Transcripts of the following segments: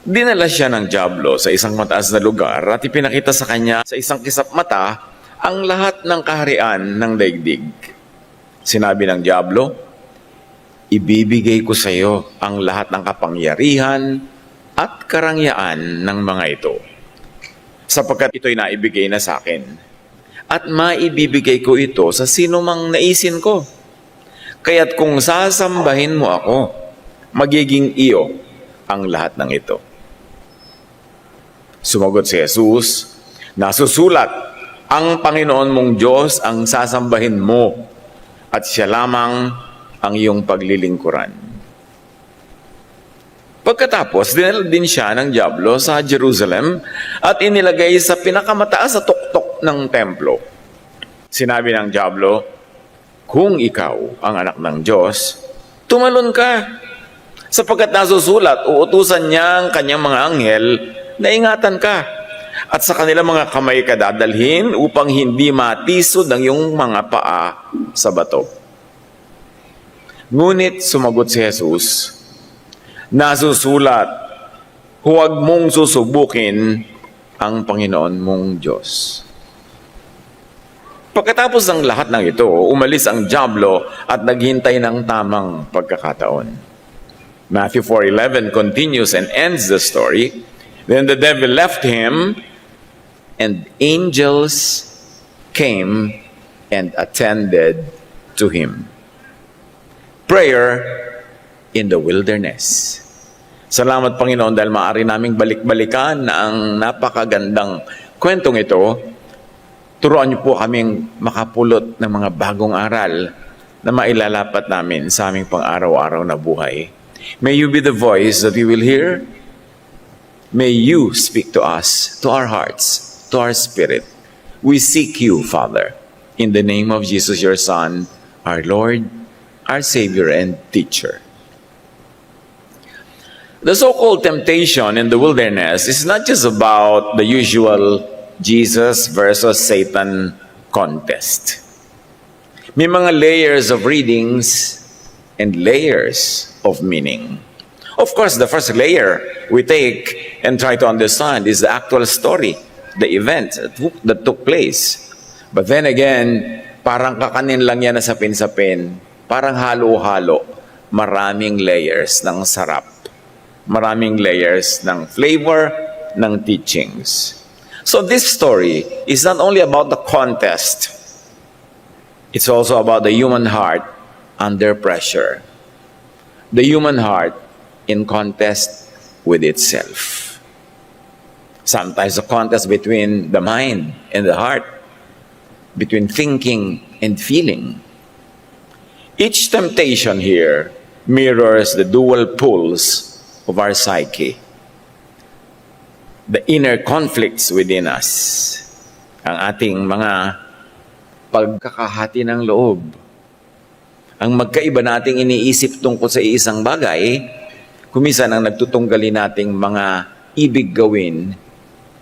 Dinala siya ng dyablo sa isang mataas na lugar at ipinakita sa kanya sa isang kisap mata ang lahat ng kaharian ng daigdig. Sinabi ng dyablo, ibibigay ko sa iyo ang lahat ng kapangyarihan at karangyaan ng mga ito, sapagkat ito'y naibigay na sa akin. At maibibigay ko ito sa sino mang naisin ko. Kaya't kung sasambahin mo ako, magiging iyo ang lahat ng ito. Sumagot si Jesus, nasusulat, ang Panginoon mong Diyos ang sasambahin mo at siya lamang ang iyong paglilingkuran. Pagkatapos, dinala din siya ng dyablo sa Jerusalem at inilagay sa pinakamataas sa tuktok ng templo. Sinabi ng dyablo, kung ikaw ang anak ng Diyos, tumalon ka, sapagkat nasusulat, uutusan niya ang kanyang mga anghel na ingatan ka, at sa kanilang mga kamay ka dadalhin upang hindi matisod ang iyong mga paa sa bato. Ngunit sumagot si Jesus, nasusulat, huwag mong susubukin ang Panginoon mong Diyos. Pagkatapos ng lahat ng ito, umalis ang dyablo at naghintay ng tamang pagkakataon. Matthew 4:11 continues and ends the story. Then the devil left him, and angels came and attended to him. Prayer in the wilderness. Salamat, Panginoon, dahil maaari naming balik-balikan na ang napakagandang kwentong ito. Turuan niyo po kaming makapulot ng mga bagong aral na mailalapat namin sa aming pang-araw-araw na buhay. May you be the voice that we will hear. May you speak to us, to our hearts, to our spirit. We seek you, Father, in the name of Jesus, your Son, our Lord, our Savior, and Teacher. The so-called temptation in the wilderness is not just about the usual Jesus versus Satan contest. May mga layers of readings and layers of meaning. Of course, the first layer we take and try to understand is the actual story, the event that took place. But then again, parang kakanin lang yan na sapin-sapin, parang halo-halo, maraming layers ng sarap, maraming layers ng flavor, ng teachings. So this story is not only about the contest, it's also about the human heart under pressure. The human heart in contest with itself. Sometimes a contest between the mind and the heart, between thinking and feeling. Each temptation here mirrors the dual pulls of our psyche, the inner conflicts within us, ang ating mga pagkakahati ng loob, ang magkaiba nating iniisip tungkol sa isang bagay, kumisan ang nagtutunggali nating mga ibig gawin,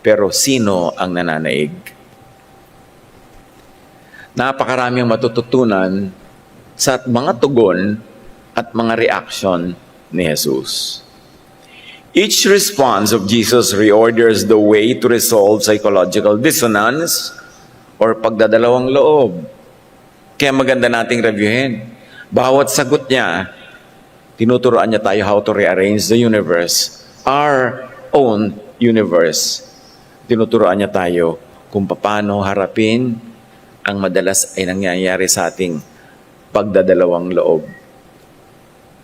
pero sino ang nananaig? Napakaraming matututunan sa mga tugon at mga reaksyon ni Jesus. Each response of Jesus reorders the way to resolve psychological dissonance or pagdadalawang loob. Kaya maganda nating reviewin. Bawat sagot niya, tinuturoan niya tayo how to rearrange the universe, our own universe. Tinuturoan niya tayo kung paano harapin ang madalas ay nangyayari sa ating pagdadalawang loob,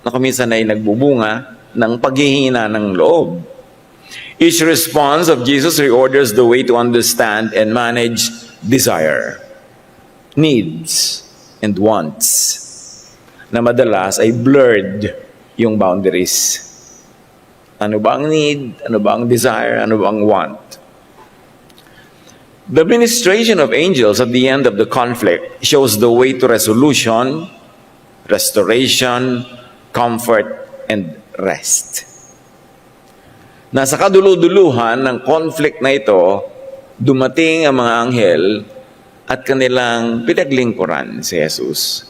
na kuminsan ay nagbubunga ng paghihina ng loob. Each response of Jesus reorders the way to understand and manage desire, needs, and wants, na madalas ay blurred yung boundaries. Ano ba ang need? Ano ba ang desire? Ano ba ang want? The ministration of angels at the end of the conflict shows the way to resolution, restoration, comfort, and rest. Nasa kaduluduluhan ng conflict na ito, dumating ang mga anghel at kanilang pinaglingkuran si Jesus.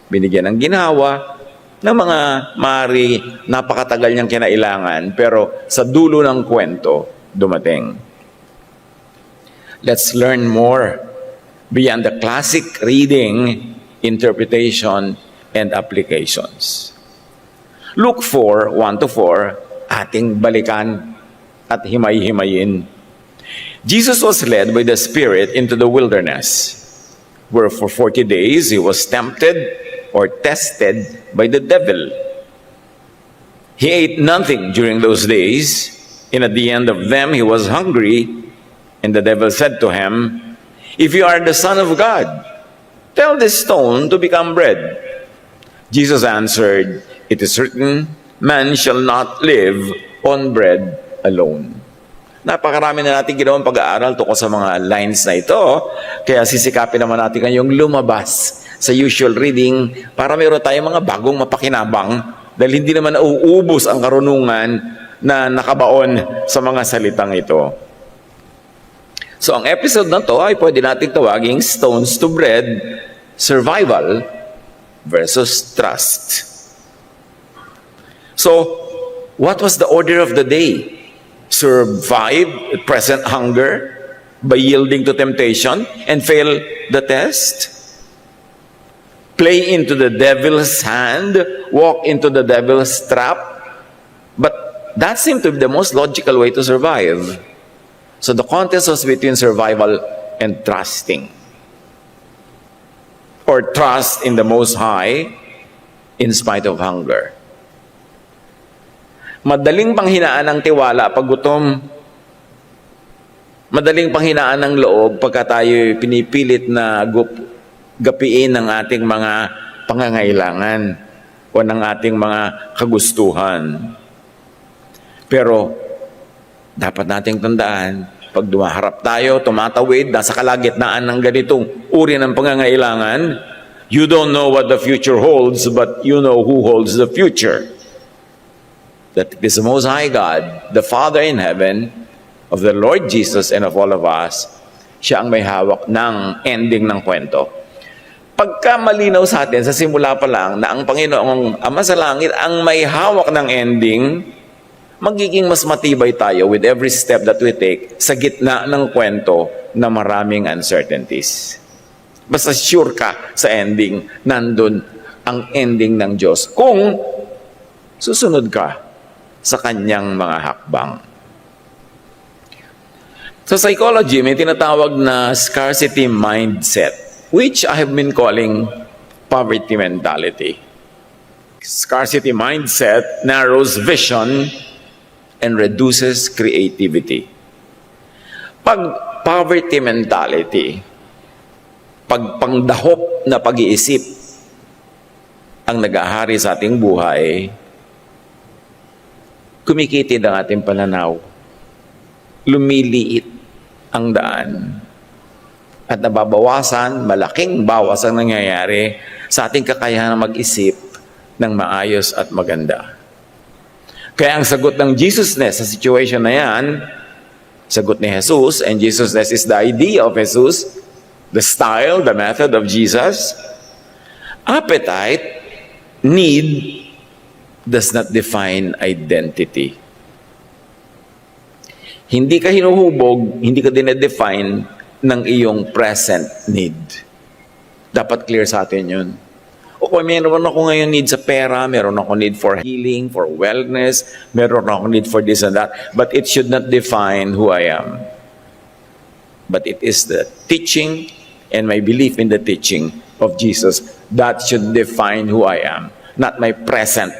Binigyan ng ginawa ng mga mari napakatagal niyang kinailangan, pero sa dulo ng kwento, dumating. Let's learn more beyond the classic reading, interpretation, and applications. Luke 4, 1-4, ating balikan at himay-himayin. Jesus was led by the Spirit into the wilderness, where for 40 days he was tempted or tested by the devil. He ate nothing during those days, and at the end of them he was hungry, and the devil said to him, "If you are the Son of God, tell this stone to become bread." Jesus answered, "It is written, man shall not live on bread alone." Napakarami na natin ginawang pag-aaral tungkol sa mga lines na ito, kaya sisikapin naman natin ngayong lumabas sa usual reading para mayroon tayong mga bagong mapakinabang dahil hindi naman nauubos ang karunungan na nakabaon sa mga salitang ito. So ang episode na to ay pwede natin tawaging Stones to Bread, Survival versus Trust. So, what was the order of the day? Survive present hunger by yielding to temptation and fail the test? Play into the devil's hand, walk into the devil's trap? But that seemed to be the most logical way to survive. So the contest was between survival and trusting. Or trust in the Most High in spite of hunger. Madaling panghinaan ng tiwala pag gutom. Madaling panghinaan ng loob pagka tayo pinipilit na gapiin ng ating mga pangangailangan o ng ating mga kagustuhan. Pero dapat nating tandaan, pag dumaharap tayo, tumatawid, nasa kalagitnaan ng ganitong uri ng pangangailangan, you don't know what the future holds, but you know who holds the future. That is the Most High God, the Father in heaven, of the Lord Jesus and of all of us. Siya ang may hawak ng ending ng kwento. Pagka malinaw sa atin, sa simula pa lang, na ang Panginoong Ama sa Langit ang may hawak ng ending, magiging mas matibay tayo with every step that we take sa gitna ng kwento na maraming uncertainties. Basta sure ka sa ending, nandun ang ending ng Diyos. Kung susunod ka sa kanyang mga hakbang. Sa psychology, may tinatawag na scarcity mindset, which I have been calling poverty mentality. Scarcity mindset narrows vision and reduces creativity. Pag poverty mentality, pag pangdahop na pag-iisip ang nag-ahari sa ating buhay, kumikitid ang ating pananaw, lumiliit ang daan, at nababawasan, malaking bawas ang nangyayari sa ating kakayahan mag-isip ng maayos at maganda. Kaya ang sagot ng Jesusness sa situation na yan, sagot ni Jesus, and Jesusness is the idea of Jesus, the style, the method of Jesus. Appetite, need, does not define identity. Hindi ka hinuhubog, hindi ka dinedefine ng iyong present need. Dapat clear sa atin yun. Okay, meron ako ngayon need sa pera, meron ako need for healing, for wellness, meron ako need for this and that, but it should not define who I am. But it is the teaching and my belief in the teaching of Jesus that should define who I am, not my present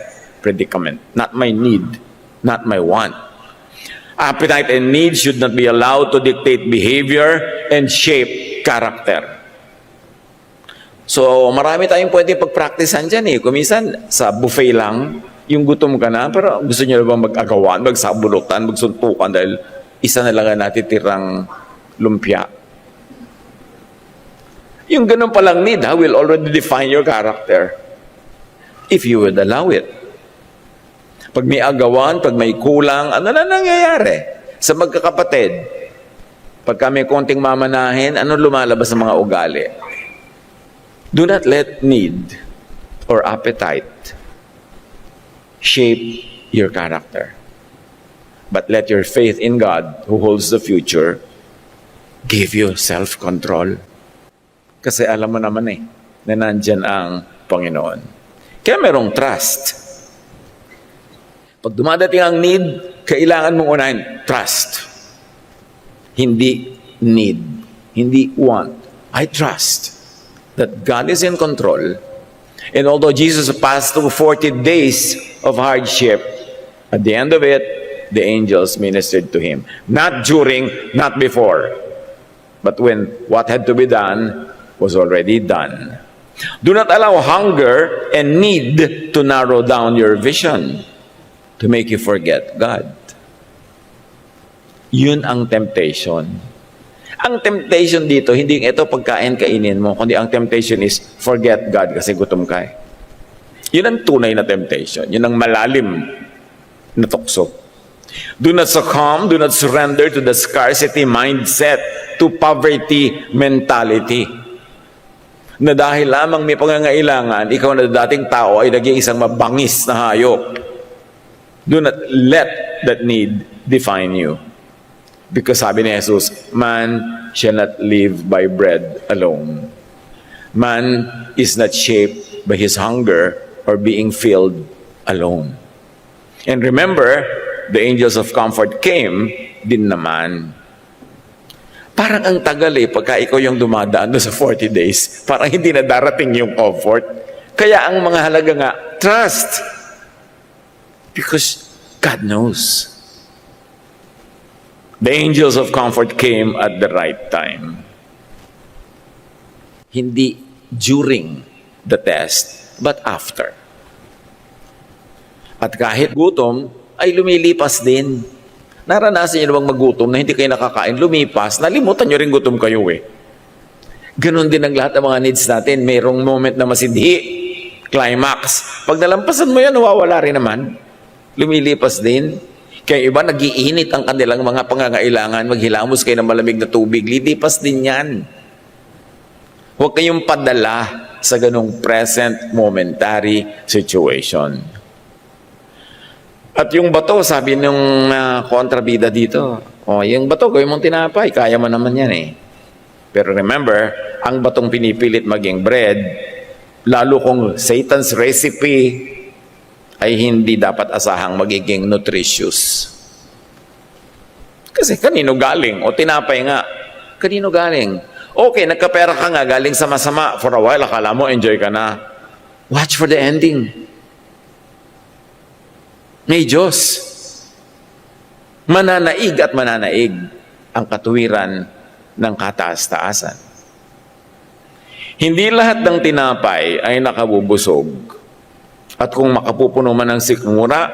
predicament, not my need, not my want. Appetite and need should not be allowed to dictate behavior and shape character. So, marami tayong pwede pag-practicean dyan eh. Kumisan, sa buffet lang, yung gutom ka na, pero gusto nyo na bang mag-agawan, magsabulutan, magsuntukan dahil isa na lang ang natitirang lumpia. Yung ganun palang need will already define your character if you would allow it. Pag may agawan, pag may kulang, ano na nangyayari sa magkakapatid? Pagka may konting mamanahin, ano lumalabas sa mga ugali? Do not let need or appetite shape your character. But let your faith in God, who holds the future, give you self-control. Kasi alam mo naman na nandyan ang Panginoon. Kaya merong trust. Pag dumadating ang need, kailangan mong unahin, trust. Hindi need. Hindi want. I trust that God is in control. And although Jesus passed through 40 days of hardship, at the end of it, the angels ministered to him. Not during, not before. But when what had to be done was already done. Do not allow hunger and need to narrow down your vision, to make you forget God. Yun ang temptation. Ang temptation dito, hindi ito pagkain kainin mo, kundi ang temptation is forget God kasi gutom ka. Yun ang tunay na temptation. Yun ang malalim na tukso. Do not succumb, do not surrender to the scarcity mindset, to poverty mentality. Na dahil lamang may pangangailangan, ikaw na dating tao ay naging isang mabangis na hayop. Do not let that need define you. Because sabi ni Jesus, man shall not live by bread alone. Man is not shaped by his hunger or being filled alone. And remember, the angels of comfort came din naman. Parang ang tagal pagka ikaw yung dumadaan doon sa 40 days, parang hindi na darating yung comfort. Kaya ang mga halaga nga, trust. Because God knows. The angels of comfort came at the right time. Hindi during the test, but after. At kahit gutom, ay lumilipas din. Naranasan niyo bang magutom na hindi kayo nakakain, lumipas, nalimutan niyo rin gutom kayo Ganon din ang lahat ng mga needs natin. Mayroong moment na masidhi, climax. Pag nalampasan mo yan, nawawala rin naman. Lumilipas din. Kaya iba, nagiinit ang kanilang mga pangangailangan, maghilamos kayo ng malamig na tubig, lilipas din yan. Huwag kayong padala sa ganong present momentary situation. At yung bato, sabi nung kontrabida dito, yung bato, gawin mong tinapay, kaya mo naman yan Pero remember, ang batong pinipilit maging bread, lalo kung Satan's recipe, ay hindi dapat asahang magiging nutritious. Kasi kanino galing? O tinapay nga, kanino galing? Okay, nagkapera ka nga, galing sa masama. For a while, akala mo, enjoy ka na. Watch for the ending. May Diyos. Mananaig at mananaig ang katuwiran ng kataas-taasan. Hindi lahat ng tinapay ay nakabubusog. At kung makapupuno man ng sikmura,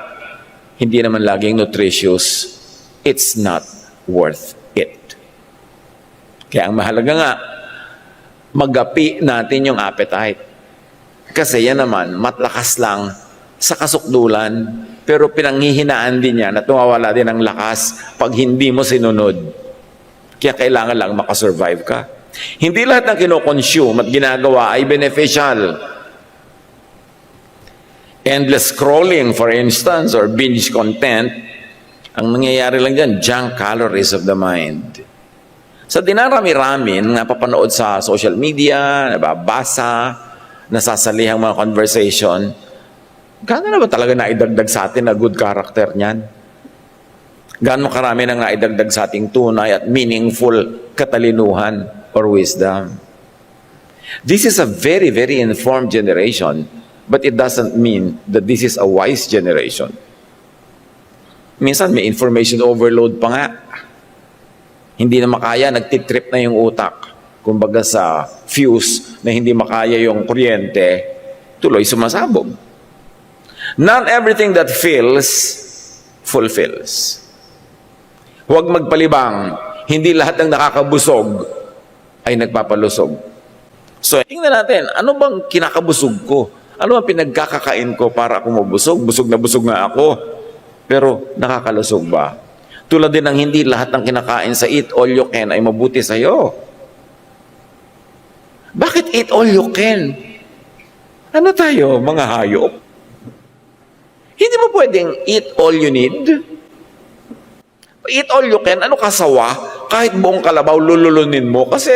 hindi naman laging nutritious. It's not worth it. Kaya ang mahalaga nga, magapi natin yung appetite. Kasi yan naman, matlakas lang sa kasukdulan, pero pinanghihinaan din yan at tumawala din ang lakas pag hindi mo sinunod. Kaya kailangan lang makasurvive ka. Hindi lahat ng kinoconsume at ginagawa ay beneficial. Endless scrolling, for instance, or binge content, ang nangyayari lang dyan, junk calories of the mind. Sa dinarami-rami na papanood sa social media, nababasa, nasasalihang mga conversation, gaano na ba talaga naidagdag sa atin na good character niyan? Gaano karami na naidagdag sa ating tunay at meaningful katalinuhan or wisdom? This is a very, very informed generation. But it doesn't mean that this is a wise generation. Minsan may information overload pa nga. Hindi na makaya, nagtitrip na yung utak. Kumbaga sa fuse na hindi makaya yung kuryente, tuloy sumasabog. Not everything that fills, fulfills. Huwag magpalibang, hindi lahat ng nakakabusog ay nagpapalusog. So, tingnan natin, ano bang kinakabusog ko? Ano ang pinagkakakain ko para ako mabusog? Busog na busog nga ako. Pero nakakalusog ba? Tulad din ng hindi lahat ng kinakain sa eat all you can ay mabuti sa'yo. Bakit eat all you can? Ano tayo, mga hayop? Hindi mo pwedeng eat all you need. Eat all you can. Ano kasawa? Kahit buong kalabaw, lululunin mo kasi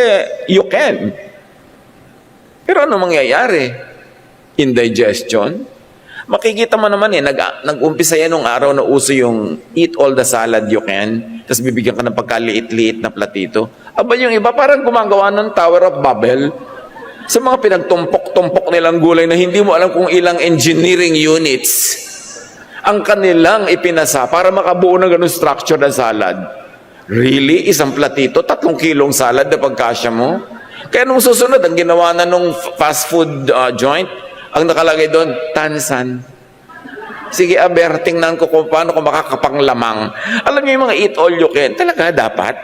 you can. Pero ano mangyayari? Indigestion? Makikita mo naman nag-umpisa yan nung araw na uso yung eat all the salad you can, tapos bibigyan ka ng pagkaliit-liit na platito. Aba yung iba parang gumagawa ng Tower of Babel sa mga pinagtumpok-tumpok nilang gulay na hindi mo alam kung ilang engineering units ang kanilang ipinasa para makabuo ng ganun structure ng salad. Really? Isang platito? 3 kilong salad na pagkasya mo? Kaya nung susunod, ang ginawa na nung fast food joint, ang nakalagay doon, tansan. Sige, aber, tingnan ko kung paano ko makakapanglamang. Alam niyo yung mga eat all you can, talaga dapat.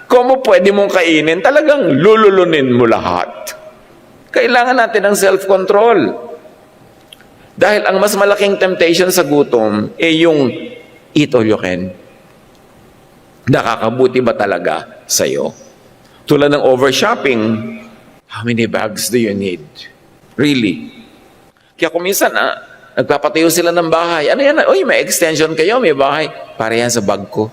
Kung mo pwede mong kainin, talagang lululunin mo lahat. Kailangan natin ng self-control. Dahil ang mas malaking temptation sa gutom, yung eat all you can. Nakakabuti ba talaga sa'yo? Tulad ng over-shopping, how many bags do you need? Really? Kaya kung minsan, nagpapatayo sila ng bahay. Ano yan? Uy, may extension kayo, may bahay. Para yan sa bag ko.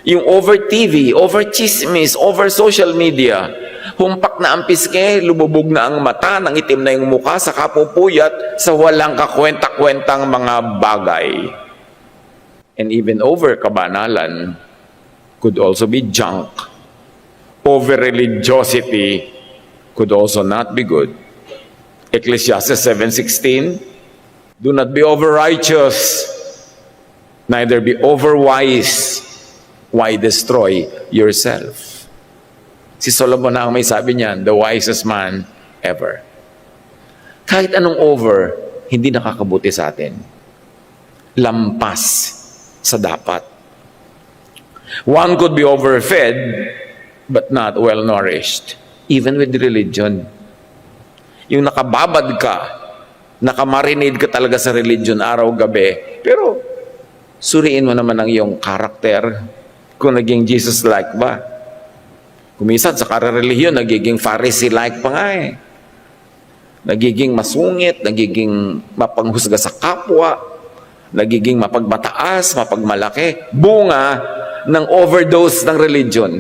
Yung over TV, over chismis, over social media, humpak na ang piske, lumubog na ang mata, nangitim na yung mukha, sa kapupuyat, sa walang kakwenta-kwentang mga bagay. And even over kabanalan could also be junk. Over religiosity could also not be good. Ecclesiastes 7:16, do not be over righteous, neither be over wise. Why destroy yourself? Si Solomon na ang may sabi niyan, the wisest man ever. Kahit anong over, hindi nakakabuti sa atin. Lampas sa dapat. One could be overfed, but not well-nourished. Even with religion. Yung nakababad ka, nakamarinade ka talaga sa religion araw-gabi, pero suriin mo naman ang iyong karakter kung naging Jesus-like ba. Kumisan sa kararelihiyon, nagiging Pharisee-like pa nga eh. Nagiging masungit, nagiging mapanghusga sa kapwa, nagiging mapagmataas, mapagmalaki. Bunga ng overdose ng religion.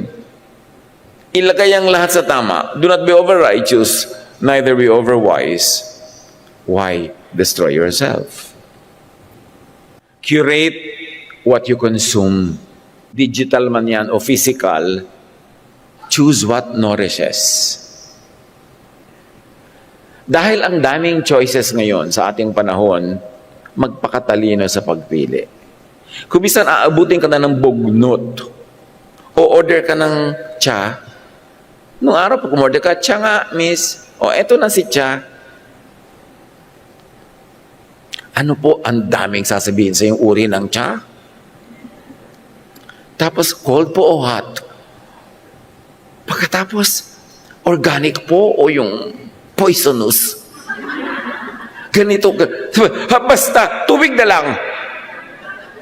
Ilagay ang lahat sa tama. Do not be over-righteous, neither be over-wise. Why destroy yourself? Curate what you consume. Digital man yan o physical, choose what nourishes. Dahil ang daming choices ngayon sa ating panahon, magpakatalino sa pagpili. Kung minsan aabutin ka na ng bugnot, o order ka ng tsa, nung araw pag umorder ka, tsa nga, miss, o eto na si tsa. Ano po ang daming sasabihin sa yung uri ng tsa? Tapos cold po o hot? Pagkatapos, organic po o yung poisonous? Ganito. Basta, tubig na lang.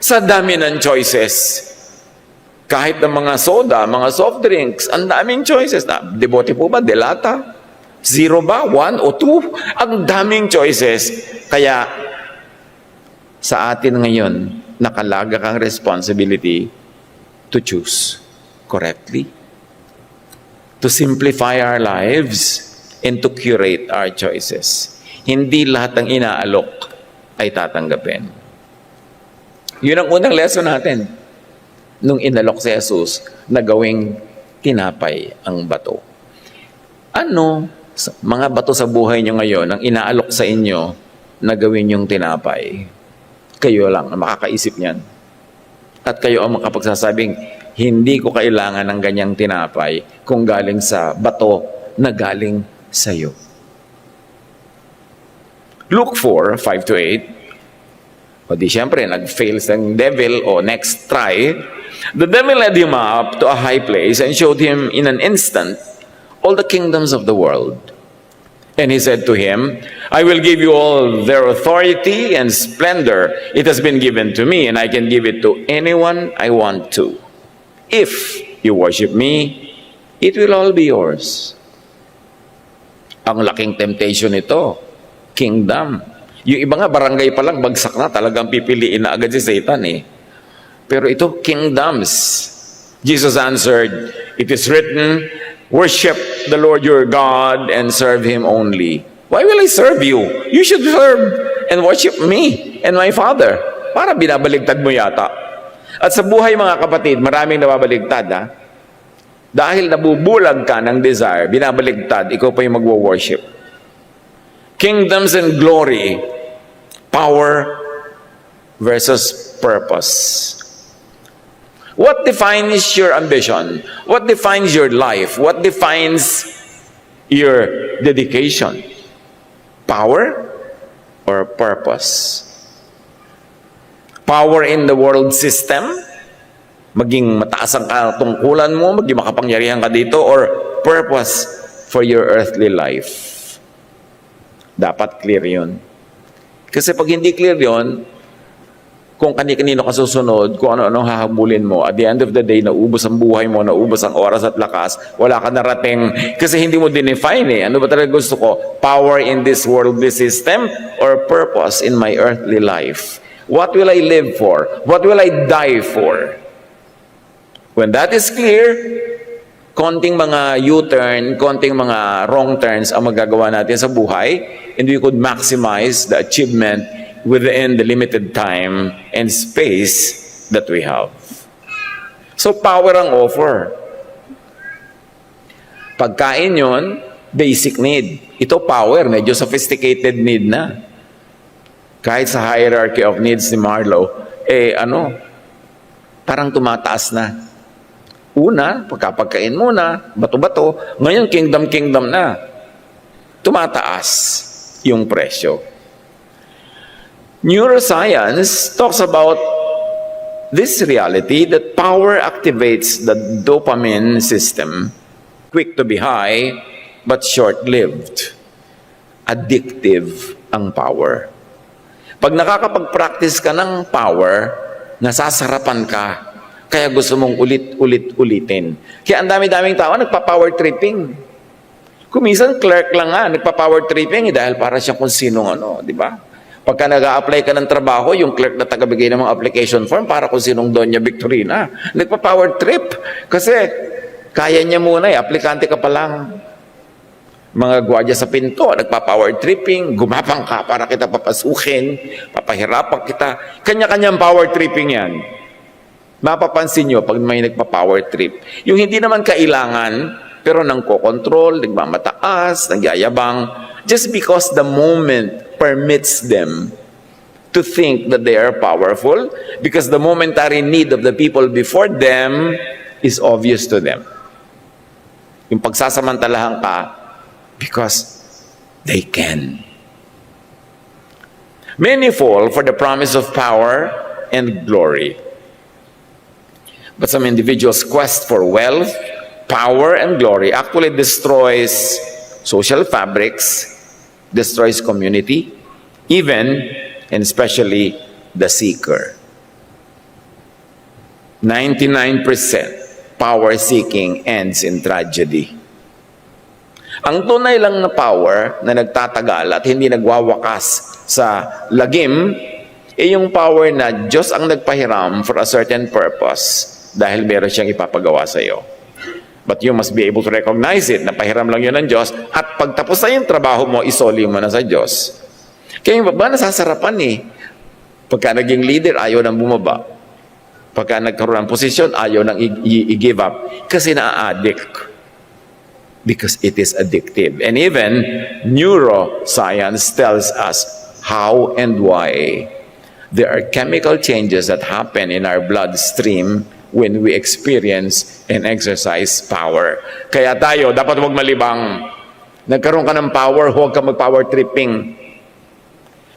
Sa dami ng choices. Kahit ng mga soda, mga soft drinks, ang daming choices. Debote po ba? Delata? Zero ba? 1 o 2? Ang daming choices. Kaya, sa atin ngayon, nakalaga kang responsibility to choose correctly, to simplify our lives, and to curate our choices. Hindi lahat ng inaalok ay tatanggapin. Yun ang unang lesson natin nung inalok si Jesus na gawing tinapay ang bato. Ano, mga bato sa buhay nyo ngayon, ang inaalok sa inyo na gawin yung tinapay? Kayo lang ang makakaisip niyan. At kayo ang makapagsasabing, hindi ko kailangan ng ganyang tinapay kung galing sa bato na galing sa iyo. Luke 4, 5-8, o di syempre, nag-fail ng devil, o next try. The devil led him up to a high place and showed him in an instant all the kingdoms of the world. And he said to him, I will give you all their authority and splendor. It has been given to me, and I can give it to anyone I want to. If you worship me, it will all be yours. Ang laking temptation ito, kingdom. Yung iba nga, barangay pa lang, bagsak na, talagang pipiliin na agad si Satan eh. Pero ito, kingdoms. Jesus answered, "It is written, worship the Lord your God and serve Him only." Why will I serve you? You should serve and worship me and my Father. Para binabaligtad mo yata. At sa buhay mga kapatid, maraming nababaligtad ha. Dahil nabubulag ka ng desire, binabaligtad, ikaw pa yung magwo-worship. Kingdoms and glory, power versus purpose. What defines your ambition? What defines your life? What defines your dedication? Power or purpose? Power in the world system? Maging mataas ang katungkulan mo, maging makapangyarihan ka dito, or purpose for your earthly life? Dapat clear yun. Kasi pag hindi clear yun, kung kani-kanino ka susunod, kung ano-anong hahabulin mo, at the end of the day, naubos ang buhay mo, naubos ang oras at lakas, wala ka narating, kasi hindi mo dinefine eh. Ano ba talaga gusto ko? Power in this worldly system or purpose in my earthly life? What will I live for? What will I die for? When that is clear, konting mga U-turn, konting mga wrong turns ang magagawa natin sa buhay, and we could maximize the achievement within the limited time and space that we have. So power ang offer. Pagkain yon, basic need. Ito power, medyo sophisticated need na. Kahit sa hierarchy of needs ni Marlowe, parang tumataas na. Una, pagkapagkain muna, bato-bato, ngayon kingdom na. Tumataas yung presyo. Neuroscience talks about this reality that power activates the dopamine system, quick to be high, but short-lived. Addictive ang power. Pag nakakapag-practice ka ng power, nasasarapan ka, kaya gusto mong ulitin. Kaya ang dami-daming tao nagpa-power tripping. Kung minsan clerk lang nga, nagpa-power tripping dahil para siya kung sinong di ba? Pagka nag-a-apply ka ng trabaho, yung clerk na tagabigay ng mga application form para kung sinong Doña Victorina, nagpa-power trip. Kasi kaya niya muna aplikante ka pa lang. Mga gwardiya sa pinto, nagpa-power tripping, gumapang ka para kita papasukin, papahirapan kita. Kanya-kanyang power tripping yan. Mapapansin nyo pag may nagpa-power trip. Yung hindi naman kailangan, pero nang ko-control, nagmamataas, nagyayabang, just because the moment permits them to think that they are powerful, because the momentary need of the people before them is obvious to them. Yung pagsasamantalahan ka, because they can. Many fall for the promise of power and glory. But some individuals' quest for wealth, power, and glory actually destroys social fabrics, destroys community, even and especially the seeker. 99% power-seeking ends in tragedy. Ang tunay lang na power na nagtatagal at hindi nagwawakas sa lagim, yung power na Diyos ang nagpahiram for a certain purpose dahil meron siyang ipapagawa sa iyo. But you must be able to recognize it, na pahiram lang yun ng Diyos, at pagtapos na yung trabaho mo, isoli mo na sa Diyos. Kaya yung baba nasasarapan Pagka naging leader, ayaw nang bumaba. Pagka nagkaroon ng posisyon, ayaw nang i-give up. Kasi na-addict. Because it is addictive. And even neuroscience tells us how and why. There are chemical changes that happen in our bloodstream when we experience and exercise power. Kaya tayo, dapat huwag malibang. Nagkaroon ka ng power, huwag ka mag-power tripping.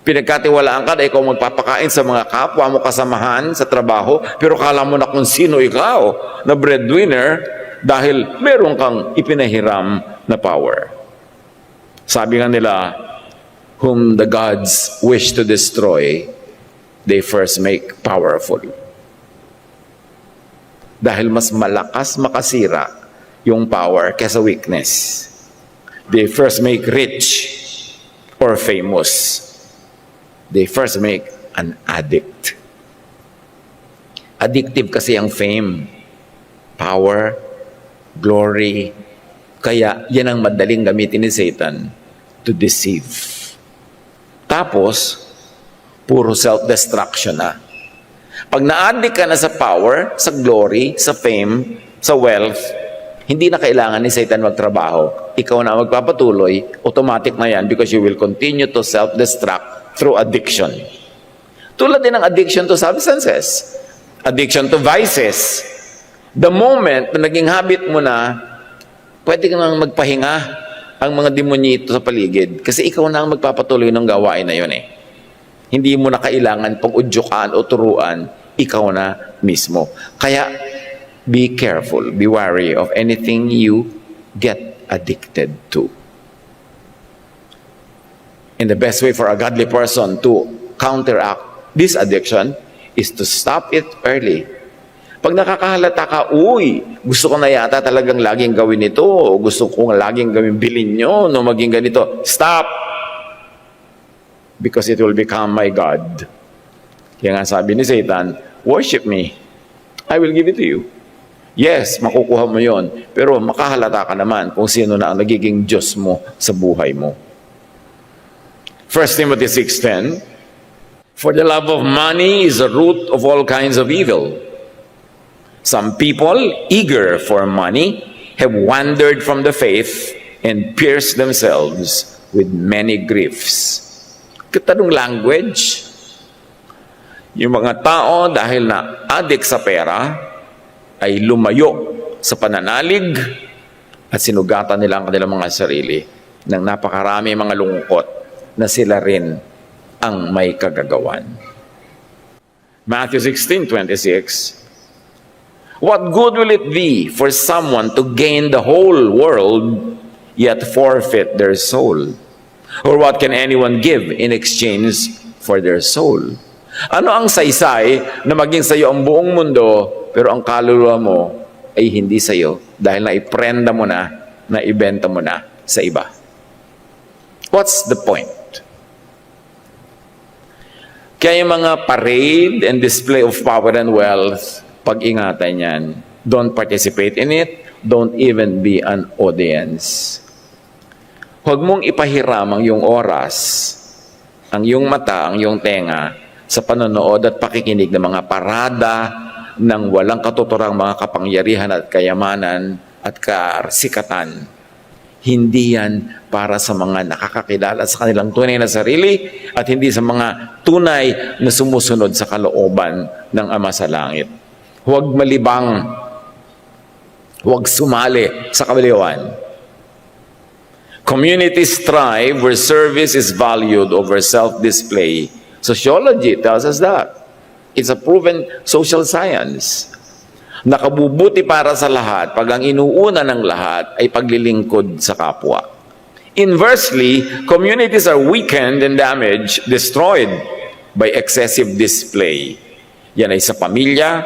Pinagkatiwalaan ka na ikaw magpapakain sa mga kapwa mo kasamahan sa trabaho, pero kala mo na kung sino ikaw, na breadwinner, dahil meron kang ipinahiram na power. Sabi nga nila, whom the gods wish to destroy, they first make powerful. Dahil mas malakas makasira yung power kesa weakness. They first make rich or famous. they first make an addict. Addictive kasi ang fame, power, glory. Kaya yan ang madaling gamitin ni Satan to deceive. Tapos, puro self-destruction na. Pag na-addict ka na sa power, sa glory, sa fame, sa wealth, hindi na kailangan ni Satan magtrabaho. Ikaw na magpapatuloy, automatic na yan because you will continue to self-destruct through addiction. Tulad din ng addiction to substances, addiction to vices. The moment na naging habit mo na, pwede ka nang magpahinga ang mga demonyito sa paligid kasi ikaw na ang magpapatuloy ng gawain na yun eh. Hindi mo na kailangan pang udyukan o turuan, ikaw na mismo. Kaya, be careful, be wary of anything you get addicted to. And the best way for a godly person to counteract this addiction is to stop it early. Pag nakakahalata ka, uy, gusto ko na yata talagang laging gawin ito, o gusto ko laging gawin bilin nyo, no maging ganito, stop! Because it will become my God. Kaya nga sabi ni Satan, worship me, I will give it to you. Yes, makukuha mo yon, pero makahalata ka naman kung sino na ang nagiging Diyos mo sa buhay mo. 1 Timothy 6:10, for the love of money is the root of all kinds of evil. Some people, eager for money, have wandered from the faith and pierced themselves with many griefs. Katanong language, yung mga tao dahil na addict sa pera, ay lumayo sa pananalig at sinugatan nila ang kanilang mga sarili ng napakarami mga lungkot na sila rin ang may kagagawan. Matthew 16:26, what good will it be for someone to gain the whole world yet forfeit their soul? Or what can anyone give in exchange for their soul? Ano ang saysay na maging sa iyo ang buong mundo pero ang kaluluwa mo ay hindi sa iyo dahil naiprenda mo na, naibenta mo na sa iba? What's the point? Kaya yung mga parade and display of power and wealth, pag-ingatan yan. Don't participate in it. Don't even be an audience. Huwag mong ipahiram ang iyong oras, ang iyong mata, ang iyong tenga sa panonood at pakikinig ng mga parada ng walang katuturang mga kapangyarihan at kayamanan at kasikatan. Hindi yan para sa mga nakakakilala sa kanilang tunay na sarili at hindi sa mga tunay na sumusunod sa kalooban ng Ama sa Langit. Huwag malibang, huwag sumali sa kabaliwan. Communities thrive where service is valued over self-display. Sociology tells us that. It's a proven social science. Nakabubuti para sa lahat pag ang inuuna ng lahat ay paglilingkod sa kapwa. Inversely, communities are weakened and damaged, destroyed by excessive display. Yan ay sa pamilya,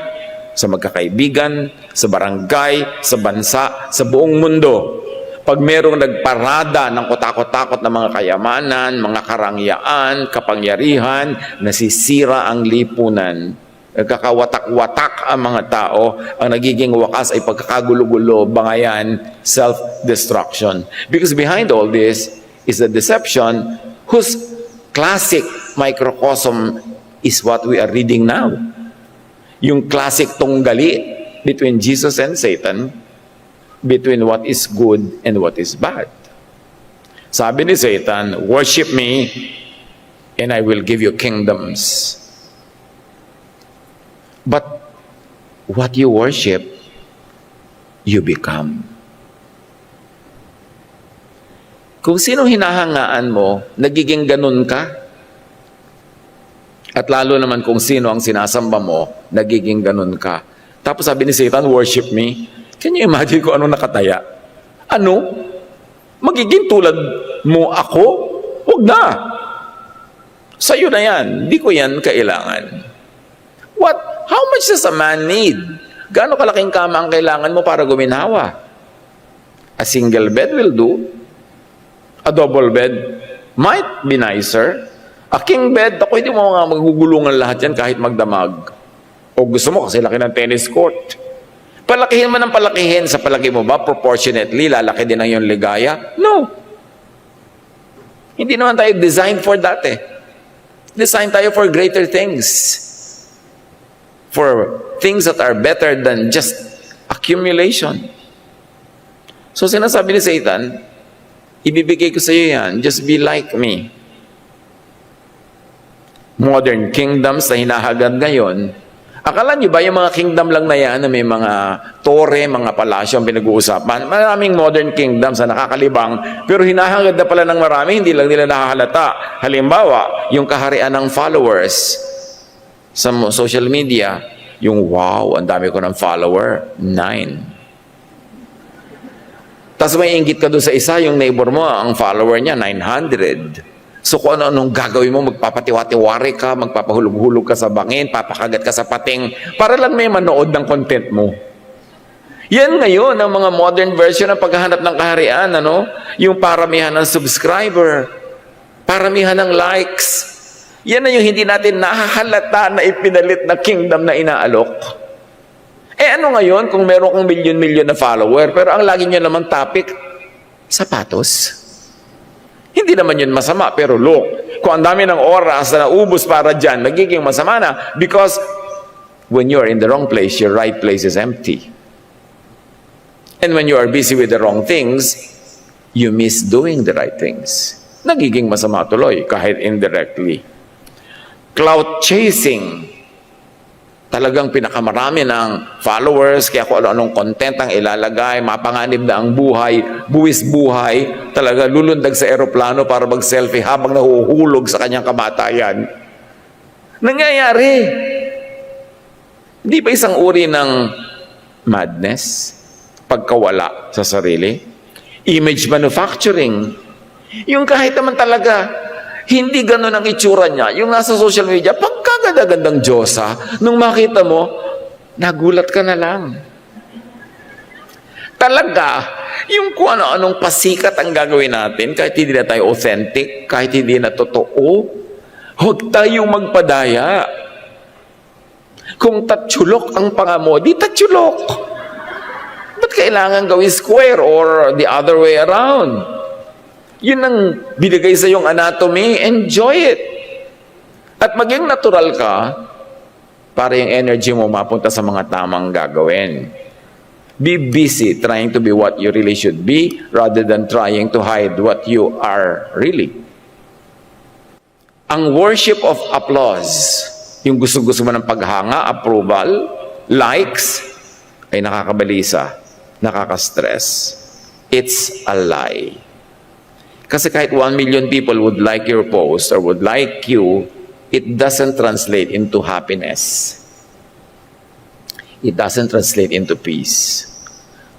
sa magkakaibigan, sa barangay, sa bansa, sa buong mundo. Pag merong nagparada ng kutakot-takot na mga kayamanan, mga karangyaan, kapangyarihan, nasisira ang lipunan. Nagkakawatak-watak ang mga tao, ang nagiging wakas ay pagkakagulo-gulo, bangayan, self-destruction. Because behind all this is the deception whose classic microcosm is what we are reading now. Yung classic tunggali between Jesus and Satan, between what is good and what is bad. Sabi ni Satan, worship me and I will give you kingdoms. But what you worship, you become. Kung sino hinahangaan mo, nagiging ganun ka. At lalo naman kung sino ang sinasamba mo, nagiging ganun ka. Tapos sabi ni Satan, worship me. Can you imagine kung ano nakataya? Ano? Magiging tulad mo ako? Huwag na. Sa'yo na yan. Di ko yan kailangan. What? How much does a man need? Gaano kalaking kama ang kailangan mo para guminhawa? A single bed will do. A double bed might be nicer. A king bed, ako hindi mo nga magugulungan lahat yan kahit magdamag. O gusto mo kasi laki ng tennis court. Palakihin mo ng palakihin. Sa palaki mo ba, proportionately, lalaki din ang iyong ligaya? No. Hindi naman tayo designed for that eh. Designed tayo for greater things. For things that are better than just accumulation. So sinasabi ni Satan, ibibigay ko sa iyo yan, just be like me. Modern kingdoms na hinahagad ngayon, akala nyo ba yung mga kingdom lang na yan na may mga tore, mga palasyo ang pinag-uusapan? Maraming modern kingdoms na nakakalibang, pero hinahagad na pala ng marami, hindi lang nila nakahalata. Halimbawa, yung kaharian ng followers sa social media, yung wow, ang dami ko ng follower, 9. Tapos may inggit ka doon sa isa, yung neighbor mo, ang follower niya, 900. So kung ano-anong gagawin mo, magpapatiwati-wari ka, magpapahulog-hulog ka sa bangin, papakagat ka sa pating, para lang may manood ng content mo. Yan ngayon ang mga modern version ng paghahanap ng kaharian, ano? Yung paramihan ng subscriber, paramihan ng likes. Yan na yung hindi natin nahahalata na ipinalit na kingdom na inaalok. Eh ano ngayon kung meron kang milyon-milyon na follower, pero ang lagi nyo naman topic, sapatos? Hindi naman yun masama, pero look, kung ang dami ng oras na naubos para dyan, magiging masama na because when you're in the wrong place, your right place is empty. And when you are busy with the wrong things, you miss doing the right things. Nagiging masama tuloy, kahit indirectly. Clout chasing. Talagang pinakamarami ng followers, kaya kung ano-anong content ang ilalagay, mapanganib na ang buhay, buwis buhay, talaga lulundag sa eroplano para mag-selfie habang nahuhulog sa kanyang kamatayan. Nangyayari. Di ba isang uri ng madness? Pagkawala sa sarili? Image manufacturing. Yung kahit naman talaga, hindi ganun ang itsura niya. Yung nasa social media, pagkaganda-gandang Diyosa, nung makita mo, nagulat ka na lang. Talaga, yung kung ano-anong pasikat ang gagawin natin, kahit hindi na tayo authentic, kahit hindi na totoo, huwag tayong magpadaya. Kung tatsulok ang panga mo, di tatsulok. Ba't kailangan gawin square or the other way around? Yun ang binigay sa iyong anatomy, enjoy it. At maging natural ka para yung energy mo mapunta sa mga tamang gagawin. Be busy trying to be what you really should be rather than trying to hide what you are really. Ang worship of applause, yung gusto-gusto mo ng paghanga, approval, likes, ay nakakabalisa, nakaka-stress. It's a lie. Kasi kahit 1 million people would like your post or would like you, it doesn't translate into happiness. It doesn't translate into peace.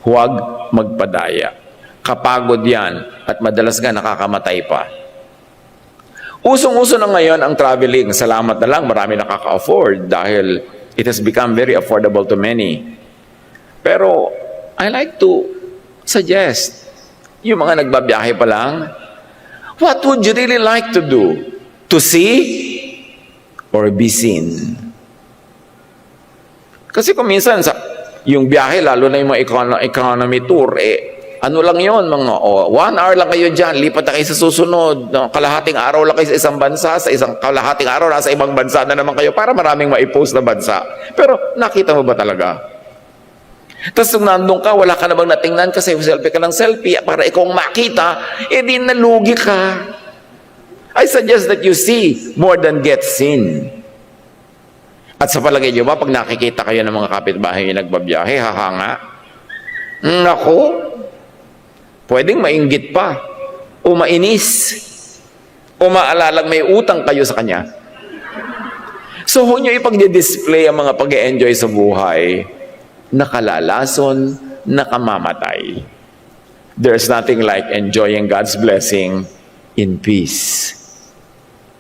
Huwag magpadaya. Kapagod yan at madalas nga nakakamatay pa. Usong-uso na ngayon ang traveling. Salamat na lang, marami nakaka-afford dahil it has become very affordable to many. Pero I like to suggest, yung mga nagbabiyahe pa lang, what would you really like to do? To see or be seen? Kasi kung minsan, yung biyahe, lalo na yung mga economy tour, ano lang yon mga 1 hour lang kayo dyan, lipat na kayo sa susunod, kalahating araw lang kayo sa isang bansa, sa isang kalahating araw, nasa ibang bansa na naman kayo, para maraming maipost na bansa. Pero nakita mo ba talaga? Tapos nung nandun ka, wala ka namang natingnan kasi selfie ka ng selfie para ikaw makita, di nalugi ka. I suggest that you see more than get seen. At sa palagay nyo ba, pag nakikita kayo ng mga kapitbahay yung nagbabiyahe, hahanga? Naku, pwedeng mainggit pa, o mainis, o maalalang may utang kayo sa kanya. So, huwag nyo ipag-display ang mga pag-e-enjoy sa buhay, nakalalason, nakamamatay. There's nothing like enjoying God's blessing in peace.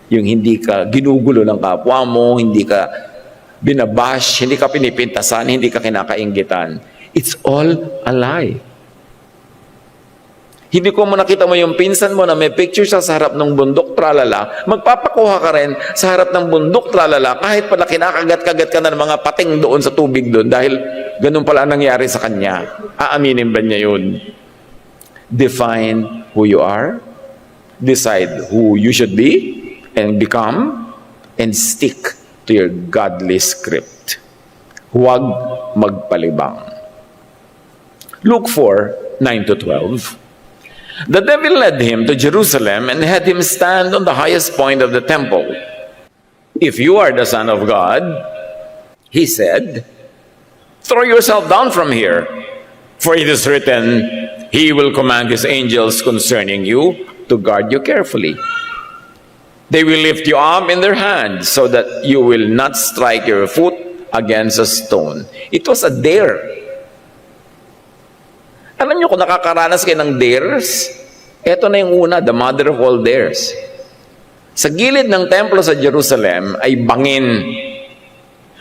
Yung hindi ka ginugulo ng kapwa mo, hindi ka binabash, hindi ka pinipintasan, hindi ka kinakainggitan. It's all a lie. Hindi ko mo nakita mo yung pinsan mo na may picture siya sa harap ng bundok, tralala, magpapakuha ka rin sa harap ng bundok, tralala, kahit pala kinakagat-kagat ka na ng mga pating doon sa tubig doon dahil ganun pala ang nangyari sa kanya. Aaminin ba niya yun? Define who you are, decide who you should be and become, and stick to your godly script. Huwag magpalibang. Luke 4, 9-12. The devil led him to Jerusalem and had him stand on the highest point of the temple. If you are the Son of God, he said, throw yourself down from here, for it is written, he will command his angels concerning you to guard you carefully. They will lift you up in their hands so that you will not strike your foot against a stone. It was a dare. Alam niyo kung nakakaranas kayo ng dares, ito na yung una, the mother of all dares. Sa gilid ng templo sa Jerusalem ay bangin.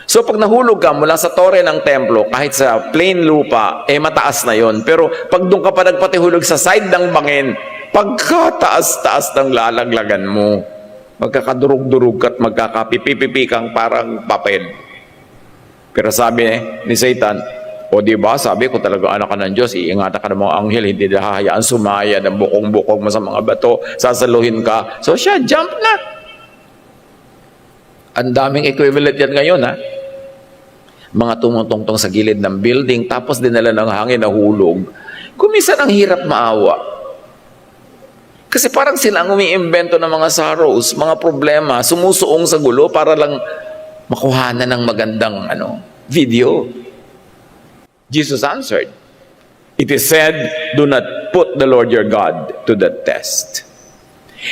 So pag nahulog ka mula sa tore ng templo, kahit sa plain lupa, mataas na yon. Pero pag doon ka pa nagpatihulog sa side ng bangin, pagkataas-taas ng lalaglagan mo, magkakadurog-durog at magkakapipipipi kang parang papel. Pero sabi ni Satan, o diba, sabi ko talaga anak ka ng Diyos, iingatan ka ng mga anghel, hindi hahayaan sumaya ng bukong-bukong mo sa mga bato, sasaluhin ka. So siya, jump na. Ang daming equivalent yan ngayon, ha? Mga tumutungtong sa gilid ng building, tapos dinala ng hangin na hulog. Kumisan ang hirap maawa. Kasi parang sila ang umiimbento ng mga sorrows, mga problema, sumusuong sa gulo para lang makuhanan ng magandang video. Jesus answered, it is said, do not put the Lord your God to the test.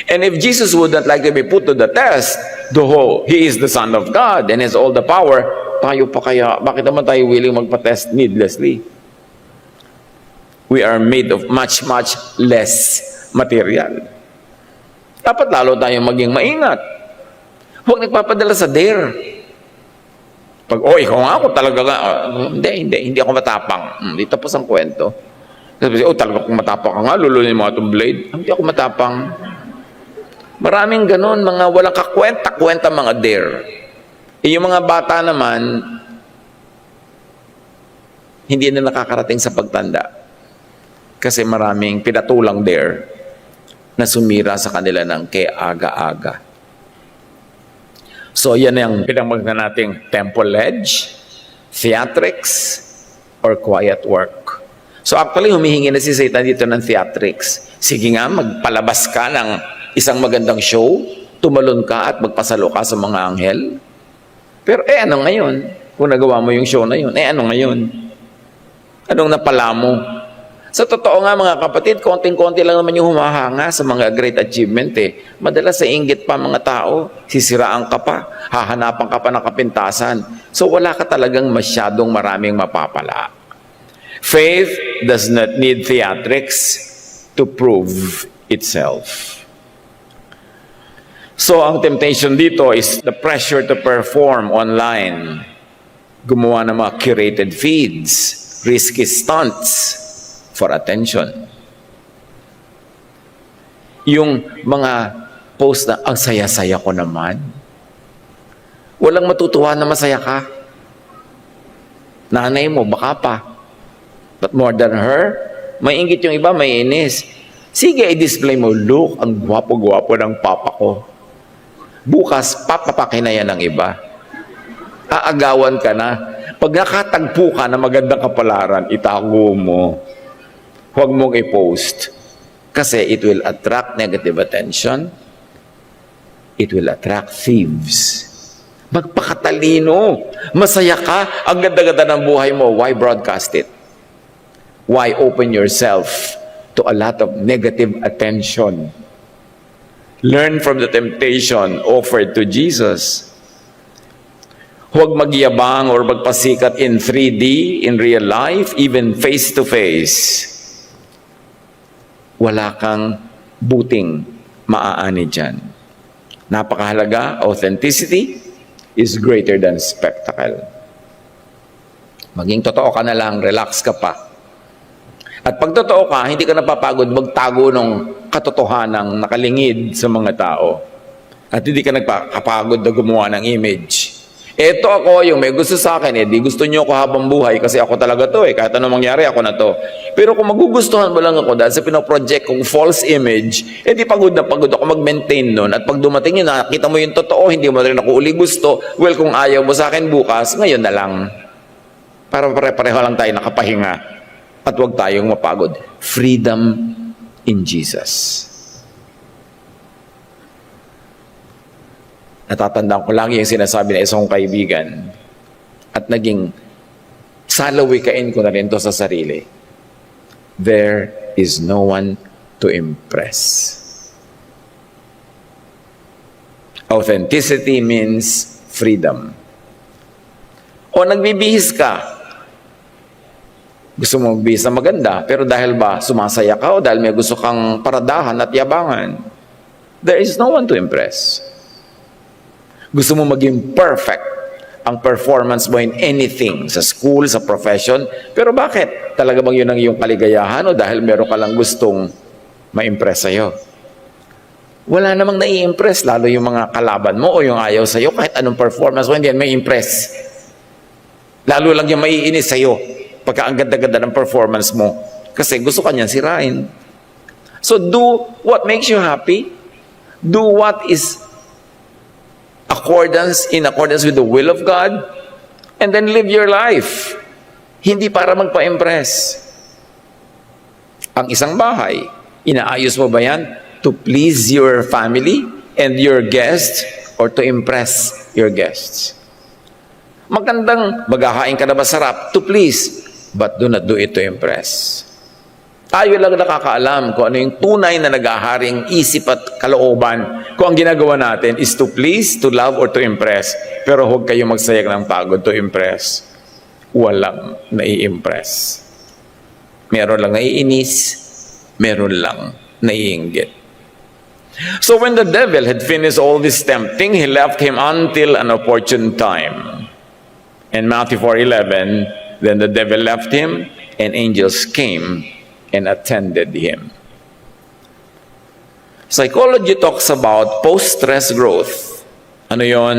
And if Jesus would not like to be put to the test, though He is the Son of God and has all the power, tayo pa kaya, bakit naman tayo willing magpa-test needlessly? We are made of much, much less material. Dapat lalo tayong maging maingat. Huwag nagpapadala sa dare. Pag, ikaw nga ako talaga nga, hindi ako matapang. Hindi tapos ang kwento. Sabi, talaga kung matapang ka nga, lulunin mo itong blade. Hindi ako matapang. Maraming ganon, mga walang kakwenta-kwenta mga dare. Yung mga bata naman, hindi na nakakarating sa pagtanda. Kasi maraming pinatulang dare na sumira sa kanila ng kay aga-aga. So yan ang pinamagna nating temple ledge, theatrics, or quiet work. So actually, humihingi na si Satan dito ng theatrics. Sige nga, magpalabas ka ng isang magandang show, tumalon ka at magpasalo ka sa mga anghel. Pero ano ngayon? Kung nagawa mo yung show na yun, ano ngayon? Anong napala mo? Sa totoo nga mga kapatid, konting-konti lang naman yung humahanga sa mga great achievement Madalas sa inggit pa mga tao, sisiraan ka pa, hahanapan ka pa ng kapintasan. So wala ka talagang masyadong maraming mapapala. Faith does not need theatrics to prove itself. So ang temptation dito is the pressure to perform online. Gumawa ng mga curated feeds, risky stunts, for attention. Yung mga post na, ang saya-saya ko naman. Walang matutuwa na masaya ka. Nanay mo, baka pa. But more than her, may inggit yung iba, may inis. Sige, i-display mo, look, ang gwapo-gwapo ng papa ko. Bukas, papapakin na yan ng iba. Aagawan ka na. Pag nakatagpo ka na magandang kapalaran, itago mo. Huwag mong i-post. Kasi it will attract negative attention. It will attract thieves. Magpakatalino. Masaya ka. Ang ganda-ganda ng buhay mo. Why broadcast it? Why open yourself to a lot of negative attention? Learn from the temptation offered to Jesus. Huwag magyabang or magpasikat in 3D, in real life, even face-to-face. Wala kang buting maaani dyan. Napakahalaga, authenticity is greater than spectacle. Maging totoo ka na lang, relax ka pa. At pag totoo ka, hindi ka napapagod magtago ng katotohanang nakalingid sa mga tao. At hindi ka nagpapagod na gumawa ng image. Eto ako, yung may gusto sa akin, di gusto niyo ako habang buhay kasi ako talaga to kahit anong mangyari, ako na to. Pero kung magugustuhan mo lang ako dahil sa pinoproject kong false image, di pagod na pagod ako mag-maintain nun. At pag dumating yun, nakita mo yung totoo, hindi mo rin ako uli gusto, well, kung ayaw mo sa akin bukas, ngayon na lang. Para pare-pareho lang tayo nakapahinga. At huwag tayong mapagod. Freedom in Jesus. Natatandaan ko lagi yung sinasabi ng isang kaibigan at naging salawikain ko na rin to sa sarili. There is no one to impress. Authenticity means freedom. O nagbibihis ka. Gusto mo magbihis na maganda, pero dahil ba sumasaya ka o dahil may gusto kang paradahan at yabangan, there is no one to impress. Gusto mo maging perfect ang performance mo in anything, sa school, sa profession, pero bakit? Talaga bang yun ang iyong kaligayahan o dahil meron ka lang gustong ma-impress sa'yo? Wala namang nai-impress, lalo yung mga kalaban mo o yung ayaw sa'yo, kahit anong performance mo, hindi yan may impress. Lalo lang yung maiinis sa'yo pagka ang ganda-ganda ng performance mo kasi gusto ka niyan sirain. So do what makes you happy. Do what is in accordance with the will of God, and then live your life. Hindi para magpa-impress. Ang isang bahay, inaayos mo ba yan to please your family and your guests or to impress your guests? Magandang maghahain ka na masarap to please, but do not do it to impress. Tayo lang nakakaalam kung ano yung tunay na nag-aharing isip at kalooban. Kung ang ginagawa natin is to please, to love, or to impress. Pero huwag kayo magsayag ng pagod to impress. Walang nai-impress. Meron lang naiinis, meron lang naiinggit. So when the devil had finished all this tempting, he left him until an opportune time. In Matthew 4:11, then the devil left him, and angels came and attended him. Psychology talks about post-stress growth. Ano yon?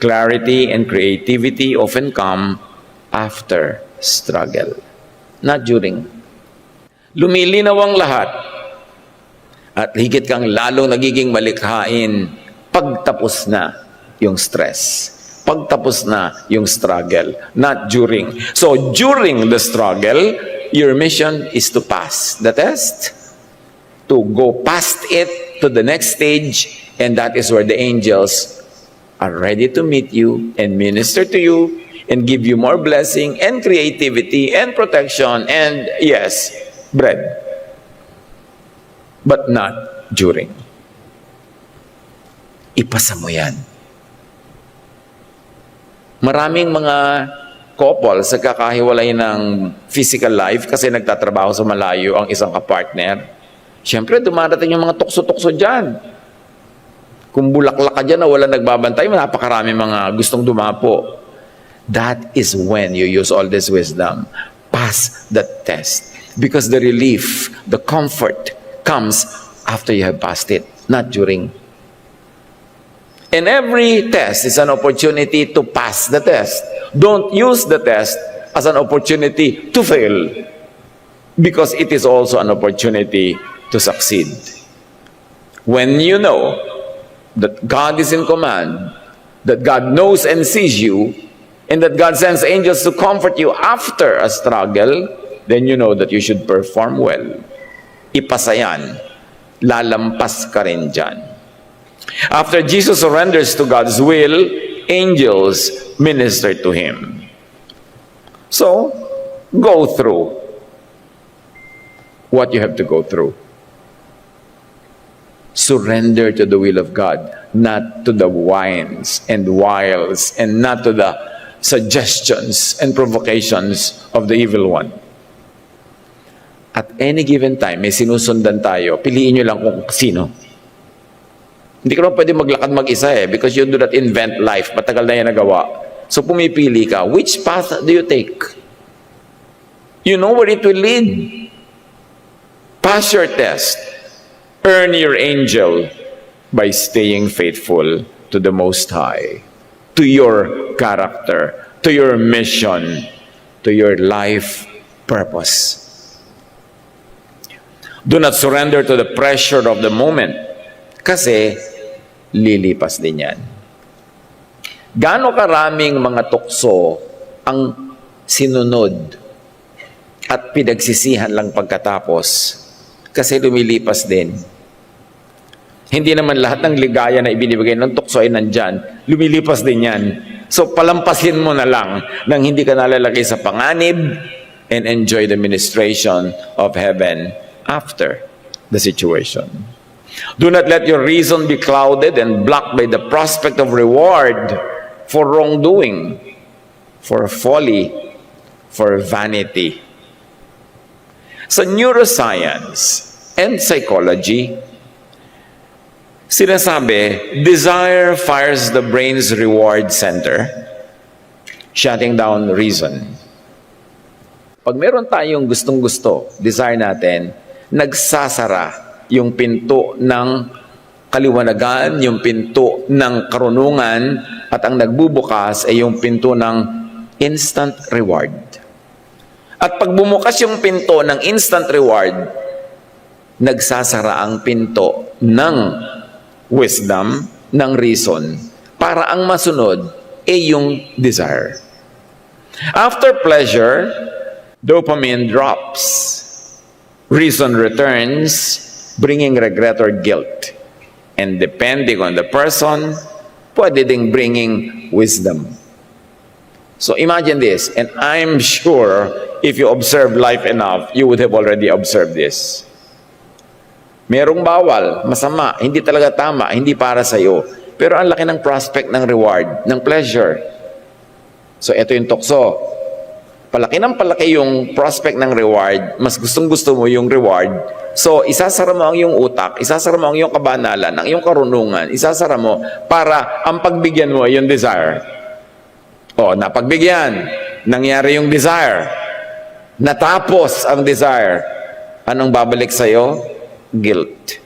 Clarity and creativity often come after struggle, not during. Lumilinaw ang lahat at higit kang lalong nagiging malikhain pagtapos na yung stress. Pagtapos na yung struggle, not during. So during the struggle, your mission is to pass the test, to go past it to the next stage, and that is where the angels are ready to meet you and minister to you and give you more blessing and creativity and protection and, yes, bread. But not during. Ipasa mo yan. Maraming mga couple sa kakahiwalay ng physical life kasi nagtatrabaho sa malayo ang isang kapartner. Siyempre, dumarating yung mga tukso-tukso dyan. Kung bulaklak ka dyan na wala nagbabantay, napakarami mga gustong dumapo. That is when you use all this wisdom. Pass the test. Because the relief, the comfort comes after you have passed it, not during. And every test is an opportunity to pass the test. Don't use the test as an opportunity to fail, because it is also an opportunity to succeed. When you know that God is in command, that God knows and sees you, and that God sends angels to comfort you after a struggle, then you know that you should perform well. Ipasa yan. Lalampas ka rin dyan. After Jesus surrenders to God's will, angels minister to him. So, go through what you have to go through. Surrender to the will of God, not to the whines and wiles, and not to the suggestions and provocations of the evil one. At any given time, may sinusundan tayo. Piliin nyo lang kung sino. Hindi ka naman pwede maglakad mag-isa because you do not invent life. Matagal na yan nagawa. So pumipili ka. Which path do you take? You know where it will lead. Pass your test. Earn your angel by staying faithful to the Most High, to your character, to your mission, to your life purpose. Do not surrender to the pressure of the moment kasi lilipas din yan. Gaano karaming mga tukso ang sinunod at pinagsisihan lang pagkatapos kasi lumilipas din. Hindi naman lahat ng ligaya na ibinibigay ng tukso ay nandyan. Lumilipas din yan. So palampasin mo na lang nang hindi ka nalalagay sa panganib and enjoy the ministration of heaven after the situation. Do not let your reason be clouded and blocked by the prospect of reward for wrongdoing, for folly, for vanity. Sa neuroscience and psychology, sinasabi, desire fires the brain's reward center, shutting down reason. Pag meron tayong gustong-gusto, desire natin, nagsasara yung pinto ng kaliwanagan, yung pinto ng karunungan, at ang nagbubukas ay yung pinto ng instant reward. At pag bumukas yung pinto ng instant reward, nagsasara ang pinto ng wisdom, ng reason, para ang masunod ay yung desire. After pleasure, dopamine drops. Reason returns, bringing regret or guilt. And depending on the person, pwede ding bringing wisdom. So imagine this, and I'm sure if you observe life enough, you would have already observed this. Merong bawal, masama, hindi talaga tama, hindi para sa'yo. Pero ang laki ng prospect ng reward, ng pleasure. So ito yung tukso. Palaki ng palaki yung prospect ng reward, mas gustong-gusto mo yung reward. So isasara mo ang iyong utak, isasara mo ang iyong kabanalan, ang iyong karunungan, isasara mo para ang pagbigyan mo ay yung desire. O, napagbigyan, nangyari yung desire. Natapos ang desire. Anong babalik sa'yo? Guilt.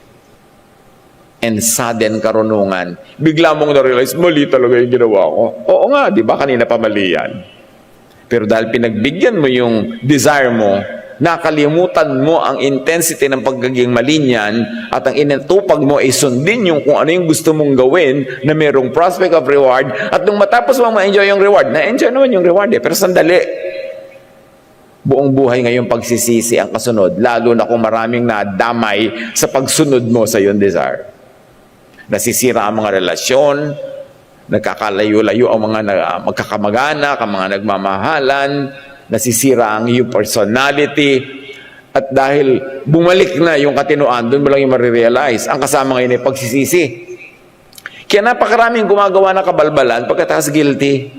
And sudden karunungan. Bigla mong na-realize, mali talaga yung ginawa ko. Oo nga, di ba? Kanina pa mali yan. Pero dahil pinagbigyan mo yung desire mo, nakalimutan mo ang intensity ng pagiging mali niyan at ang inatupag mo ay sundin yung kung ano yung gusto mong gawin na mayroong prospect of reward at nung matapos mo ma-enjoy yung reward, na-enjoy naman yung reward pero sandali. Buong buhay ngayong pagsisisi ang kasunod, lalo na kung maraming nadamay sa pagsunod mo sa iyong desire. Nasisira ang mga relasyon, nagkakalayo-layo ang mga magkakamag-anak, ang mga nagmamahalan, nasisira ang iyong personality, at dahil bumalik na yung katinoan, doon mo lang yung marirealize. Ang kasama ngayon ay pagsisisi. Kaya napakaraming gumagawa ng kabalbalan pagkatapos guilty.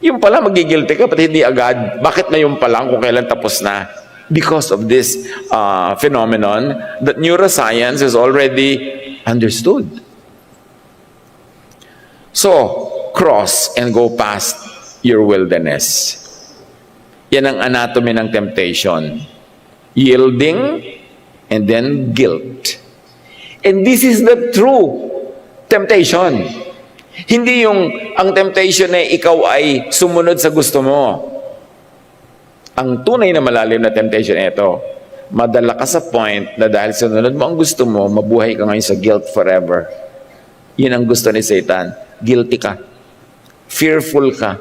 Yung pala magigilty ka, pati hindi agad. Bakit na yung palang kung kailan tapos na? Because of this phenomenon that neuroscience has already understood. So, cross and go past your wilderness. Yan ang anatomy ng temptation. Yielding and then guilt. And this is the true temptation. Hindi yung ang temptation na ikaw ay sumunod sa gusto mo. Ang tunay na malalim na temptation ito, madala ka sa point na dahil sunod mo ang gusto mo, mabuhay ka ngayon sa guilt forever. Yun ang gusto ni Satan. Guilty ka. Fearful ka.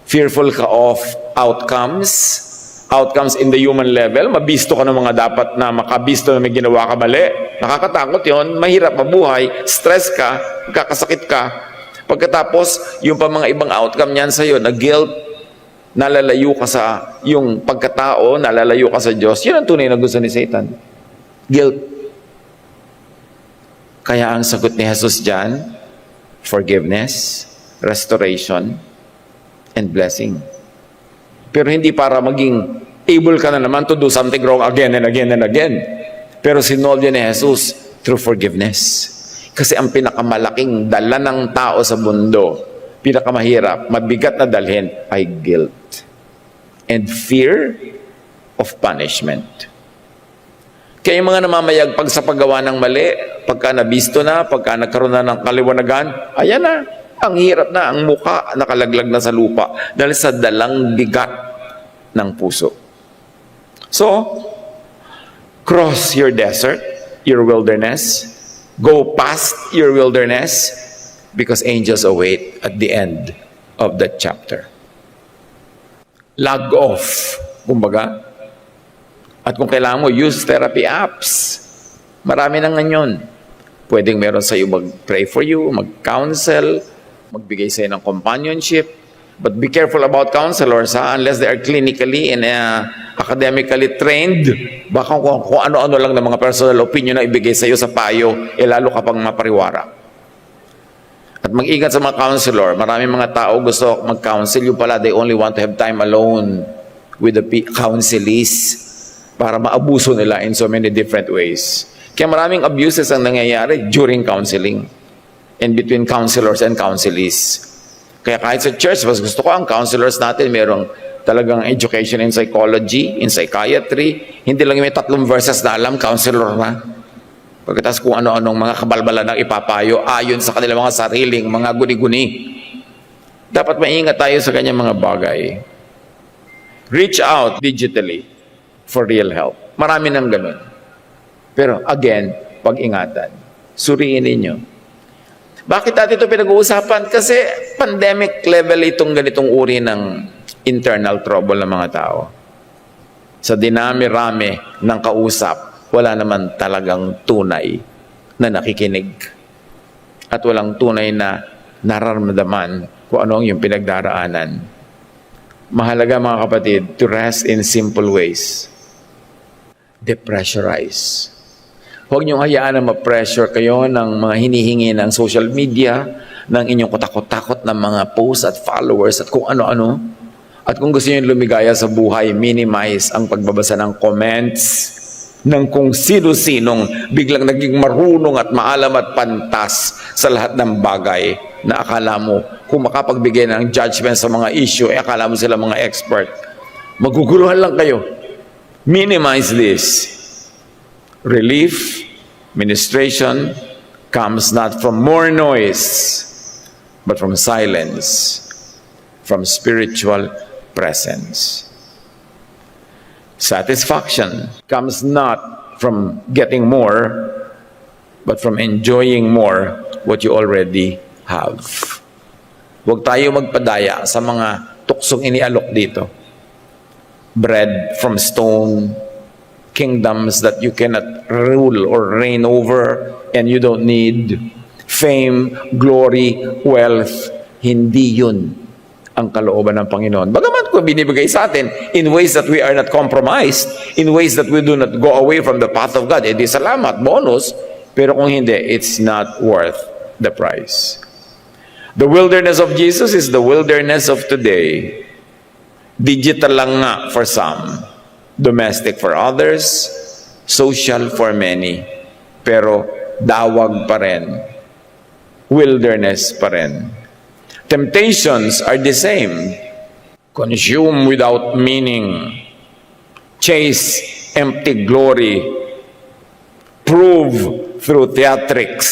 Fearful ka of outcomes. Outcomes in the human level. Mabisto ka ng mga dapat na makabisto na may ginawa ka mali. Nakakatakot yun. Mahirap mabuhay. Stress ka. Kakasakit ka. Pagkatapos, yung pa mga ibang outcome niyan sa'yo, na guilt, nalalayo ka sa yung pagkatao, nalalayo ka sa Diyos. Yun ang tunay na gusto ni Satan. Guilt. Kaya ang sagot ni Jesus dyan, forgiveness, restoration, and blessing. Pero hindi para maging able ka na naman to do something wrong again and again and again. Pero sinolve ni Jesus through forgiveness. Kasi ang pinakamalaking dala ng tao sa mundo, pinakamahirap, mabigat na dalhin, ay guilt and fear of punishment. Kaya yung mga namamayagpag sa paggawa ng mali, pagka nabisto na, pagka nagkaroon na ng kaliwanagan, ayan na, ang hirap na, ang muka nakalaglag na sa lupa dahil sa dalang bigat ng puso. So, cross your desert, your wilderness, go past your wilderness, because angels await at the end of that chapter. Log off, kumbaga. At kung kailangan mo, use therapy apps. Marami na ngayon. Pwedeng meron sa iyo mag-pray for you, mag-counsel, magbigay sa iyo ng companionship. But be careful about counselors, unless they are clinically and academically trained. Baka kung ano-ano lang ng mga personal opinion na ibigay sa iyo sa payo, lalo ka pang mapariwara. At mag-ingat sa mga counselor. Maraming mga tao gusto mag-counsel. Yung pala, they only want to have time alone with the counselees para maabuso nila in so many different ways. Kaya maraming abuses ang nangyayari during counseling and between counselors and counselees. Kaya kahit sa church, mas gusto ko ang counselors natin, merong talagang education in psychology, in psychiatry. Hindi lang may 3 verses na alam, counselor na. Pagkatapos kung ano-anong mga kabalbalan ang ipapayo ayon sa kanilang mga sariling, mga guni-guni. Dapat maingat tayo sa kanyang mga bagay. Reach out digitally for real help. Marami nang ganun. Pero again, pag-ingatan. Suriin ninyo. Bakit natin ito pinag-uusapan? Kasi pandemic level itong ganitong uri ng internal trouble ng mga tao. Sa dinami-rami ng kausap, wala naman talagang tunay na nakikinig. At walang tunay na nararamdaman kung ano ang yung pinagdaraanan. Mahalaga mga kapatid, to rest in simple ways. Depressurize. Huwag niyong hayaan na ma-pressure kayo ng mga hinihingi ng social media, ng inyong katakot-takot na mga posts at followers at kung ano-ano. At kung gusto niyo lumigaya sa buhay, minimize ang pagbabasa ng comments ng kung sino-sinong biglang naging marunong at maalam at pantas sa lahat ng bagay na akala mo kung makapagbigay ng judgment sa mga issue, akala mo sila mga expert. Maguguluhan lang kayo. Minimize this. Relief, ministration comes not from more noise, but from silence, from spiritual presence. Satisfaction comes not from getting more, but from enjoying more what you already have. Huwag tayo magpadaya sa mga tuksong inialok dito. Bread from stone, kingdoms that you cannot rule or reign over and you don't need, fame, glory, wealth. Hindi yun ang kalooban ng Panginoon. Bagaman kung binibigay sa atin in ways that we are not compromised, in ways that we do not go away from the path of God, di salamat, bonus. Pero kung hindi, it's not worth the price. The wilderness of Jesus is the wilderness of today. Digital lang nga for some, domestic for others, social for many, pero dawag pa rin, wilderness pa rin. Temptations are the same. Consume without meaning, chase empty glory, prove through theatrics,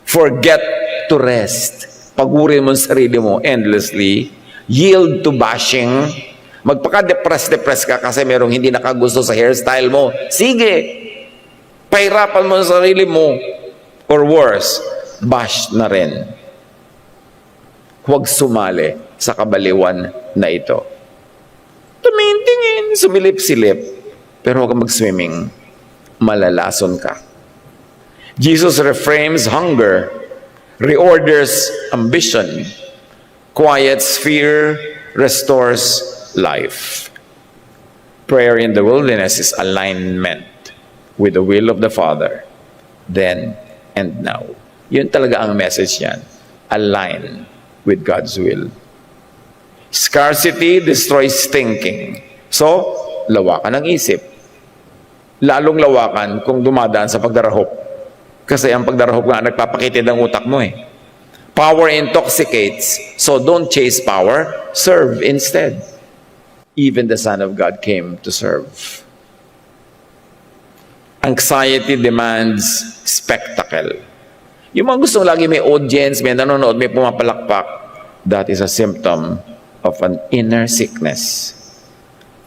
forget to rest, pagurin mo ang sarili mo endlessly, yield to bashing, magpaka-depress ka kasi merong hindi nakagusto sa hairstyle mo. Sige, pahirapan mo ang sarili mo. Or worse, bash na rin. Huwag sumali sa kabaliwan na ito. Tumingin, sumilip-silip, pero huwag mag-swimming. Malalason ka. Jesus reframes hunger, reorders ambition, quiets fear, restores life. Prayer in the wilderness is alignment with the will of the Father, then and now. Yun talaga ang message niyan. Align with God's will. Scarcity destroys thinking. So, lawakan ang isip. Lalong lawakan kung dumadaan sa pagdarahop. Kasi ang pagdarahop nga nagpapakitid ang utak mo eh. Power intoxicates, so don't chase power, serve instead. Even the Son of God came to serve. Anxiety demands spectacle. Yung mga gusto lagi may audience, may nanonood, may pumapalakpak, that is a symptom of an inner sickness.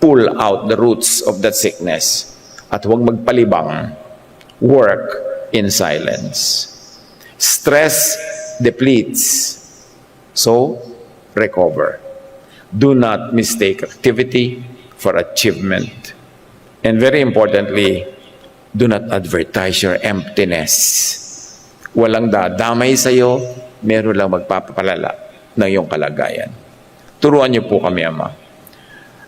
Pull out the roots of that sickness at huwag magpalibang. Work in silence. Stress depletes. So, recover. Do not mistake activity for achievement. And very importantly, do not advertise your emptiness. Walang dadamay sa'yo, meron lang magpapalala ng iyong kalagayan. Turuan niyo po kami, Ama,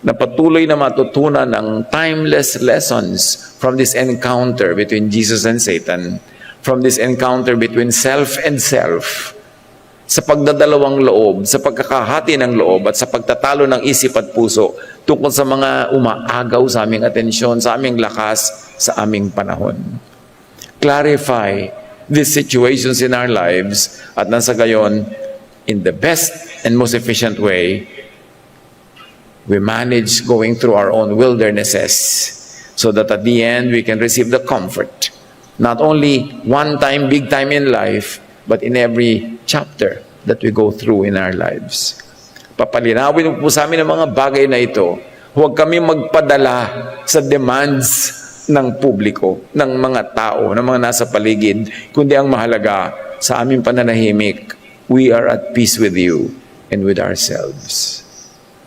na patuloy na matutunan ang timeless lessons from this encounter between Jesus and Satan, from this encounter between self and self, sa pagdadalawang loob, sa pagkakahati ng loob, at sa pagtatalo ng isip at puso tungkol sa mga umaagaw sa aming atensyon, sa aming lakas, sa aming panahon. Clarify these situations in our lives at nasa gayon, in the best and most efficient way, we manage going through our own wildernesses so that at the end we can receive the comfort, not only one time, big time in life, but in every chapter that we go through in our lives. Papalinawin po sa amin ang mga bagay na ito. Huwag kami magpadala sa demands ng publiko, ng mga tao, ng mga nasa paligid, kundi ang mahalaga sa aming pananahimik, we are at peace with you and with ourselves.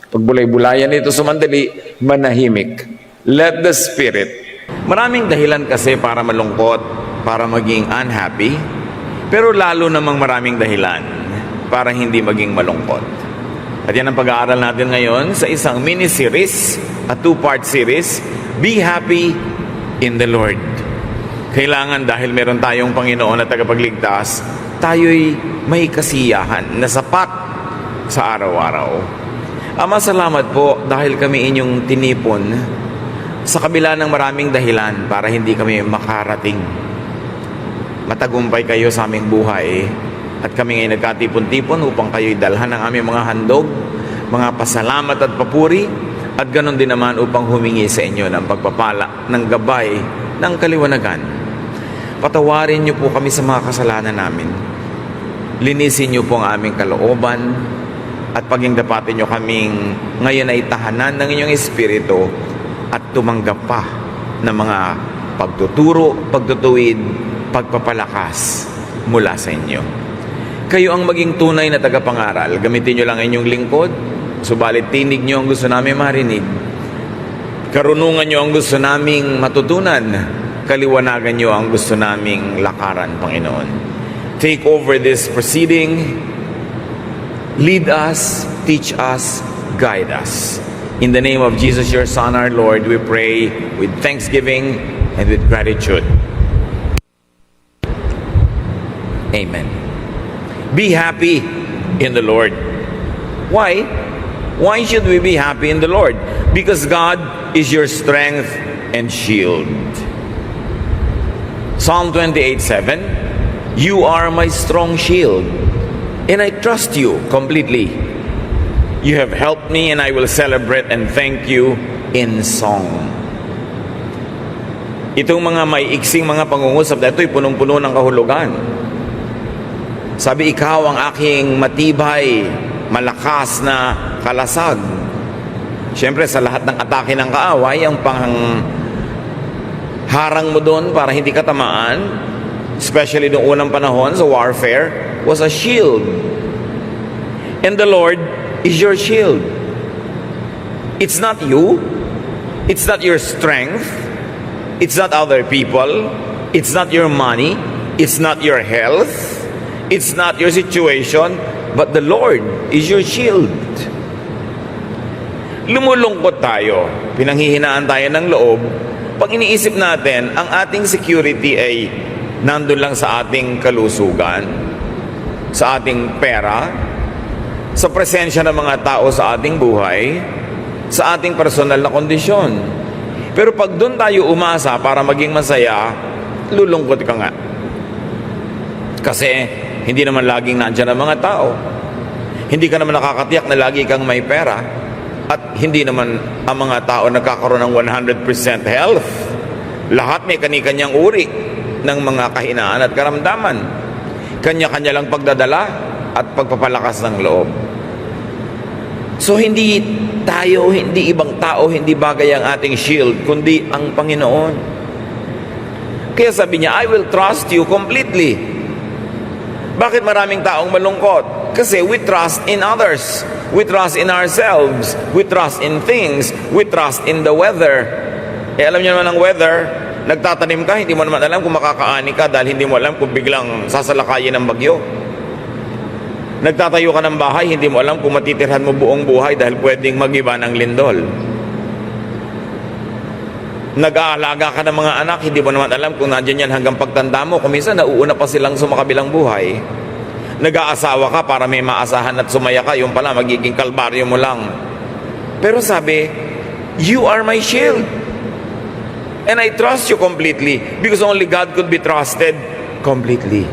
Pagbulay-bulayan ito sumandali, manahimik. Let the Spirit. Maraming dahilan kasi para malungkot, para maging unhappy, pero lalo namang maraming dahilan para hindi maging malungkot. At yan ang pag-aaral natin ngayon sa isang mini-series, a two-part series, Be Happy in the Lord. Kailangan dahil meron tayong Panginoon na tagapagligtas, tayo'y may kasiyahan na sapat sa araw-araw. Ama, salamat po dahil kami inyong tinipon sa kabila ng maraming dahilan para hindi kami makarating. Matagumpay kayo sa aming buhay at kami ngayon nagkatipon-tipon upang kayo'y dalhan ng aming mga handog, mga pasalamat at papuri, at ganon din naman upang humingi sa inyo ng pagpapala, ng gabay, ng kaliwanagan. Patawarin niyo po kami sa mga kasalanan namin. Linisin niyo po ang aming kalooban at pagingdapatin niyo kaming ngayon ay tahanan ng inyong Espiritu at tumanggap pa ng mga pagtuturo, pagtutuwid, pagpapalakas mula sa inyo. Kayo ang maging tunay na tagapangaral. Gamitin niyo lang inyong lingkod, subalit tinig niyo ang gusto namin marinig. Karunungan niyo ang gusto naming matutunan. Kaliwanagan niyo ang gusto naming lakaran, Panginoon. Take over this proceeding. Lead us, teach us, guide us. In the name of Jesus, your Son, our Lord, we pray with thanksgiving and with gratitude. Amen. Be happy in the Lord. Why? Why should we be happy in the Lord? Because God is your strength and shield. Psalm 28:7, you are my strong shield, and I trust you completely. You have helped me, and I will celebrate and thank you in song. Itong mga may iksing mga pangungusap na ito'y punong-puno ng kahulugan. Sabi, ikaw ang aking matibay, malakas na kalasag. Siyempre, sa lahat ng atake ng kaaway, ang harang mo doon para hindi ka tamaan, especially noong unang panahon sa warfare, was a shield. And the Lord is your shield. It's not you. It's not your strength. It's not other people. It's not your money. It's not your health. It's not your situation. But the Lord is your shield. Lumulungkot tayo, pinanghihinaan tayo ng loob, pag iniisip natin, ang ating security ay nandun lang sa ating kalusugan, sa ating pera, sa presensya ng mga tao sa ating buhay, sa ating personal na kondisyon. Pero pag doon tayo umasa para maging masaya, lulungkot ka nga. Kasi hindi naman laging nandyan ang mga tao. Hindi ka naman nakakatiyak na lagi kang may pera. At hindi naman ang mga tao nagkakaroon ng 100% health. Lahat may kani-kanyang uri ng mga kahinaan at karamdaman. Kanya-kanya lang pagdadala at pagpapalakas ng loob. So hindi tayo, hindi ibang tao, hindi bagay ang ating shield, kundi ang Panginoon. Kaya sabi niya, I will trust you completely. Bakit maraming taong malungkot? Kasi we trust in others. We trust in ourselves. We trust in things. We trust in the weather. Alam niyo naman ang weather, nagtatanim ka, hindi mo naman alam kung makakaani ka dahil hindi mo alam kung biglang sasalakayin ng bagyo. Nagtatayo ka ng bahay, hindi mo alam kung matitirhan mo buong buhay dahil pwedeng mag-iba ng lindol. Nag-aalaga ka ng mga anak, hindi mo naman alam kung nandiyan yan hanggang pagtanda mo. Kung minsan, nauuna pa silang sumakabilang buhay. Nag-aasawa ka para may maasahan at sumaya ka, yung pala, magiging kalbaryo mo lang. Pero sabi, you are my shield. And I trust you completely because only God could be trusted completely.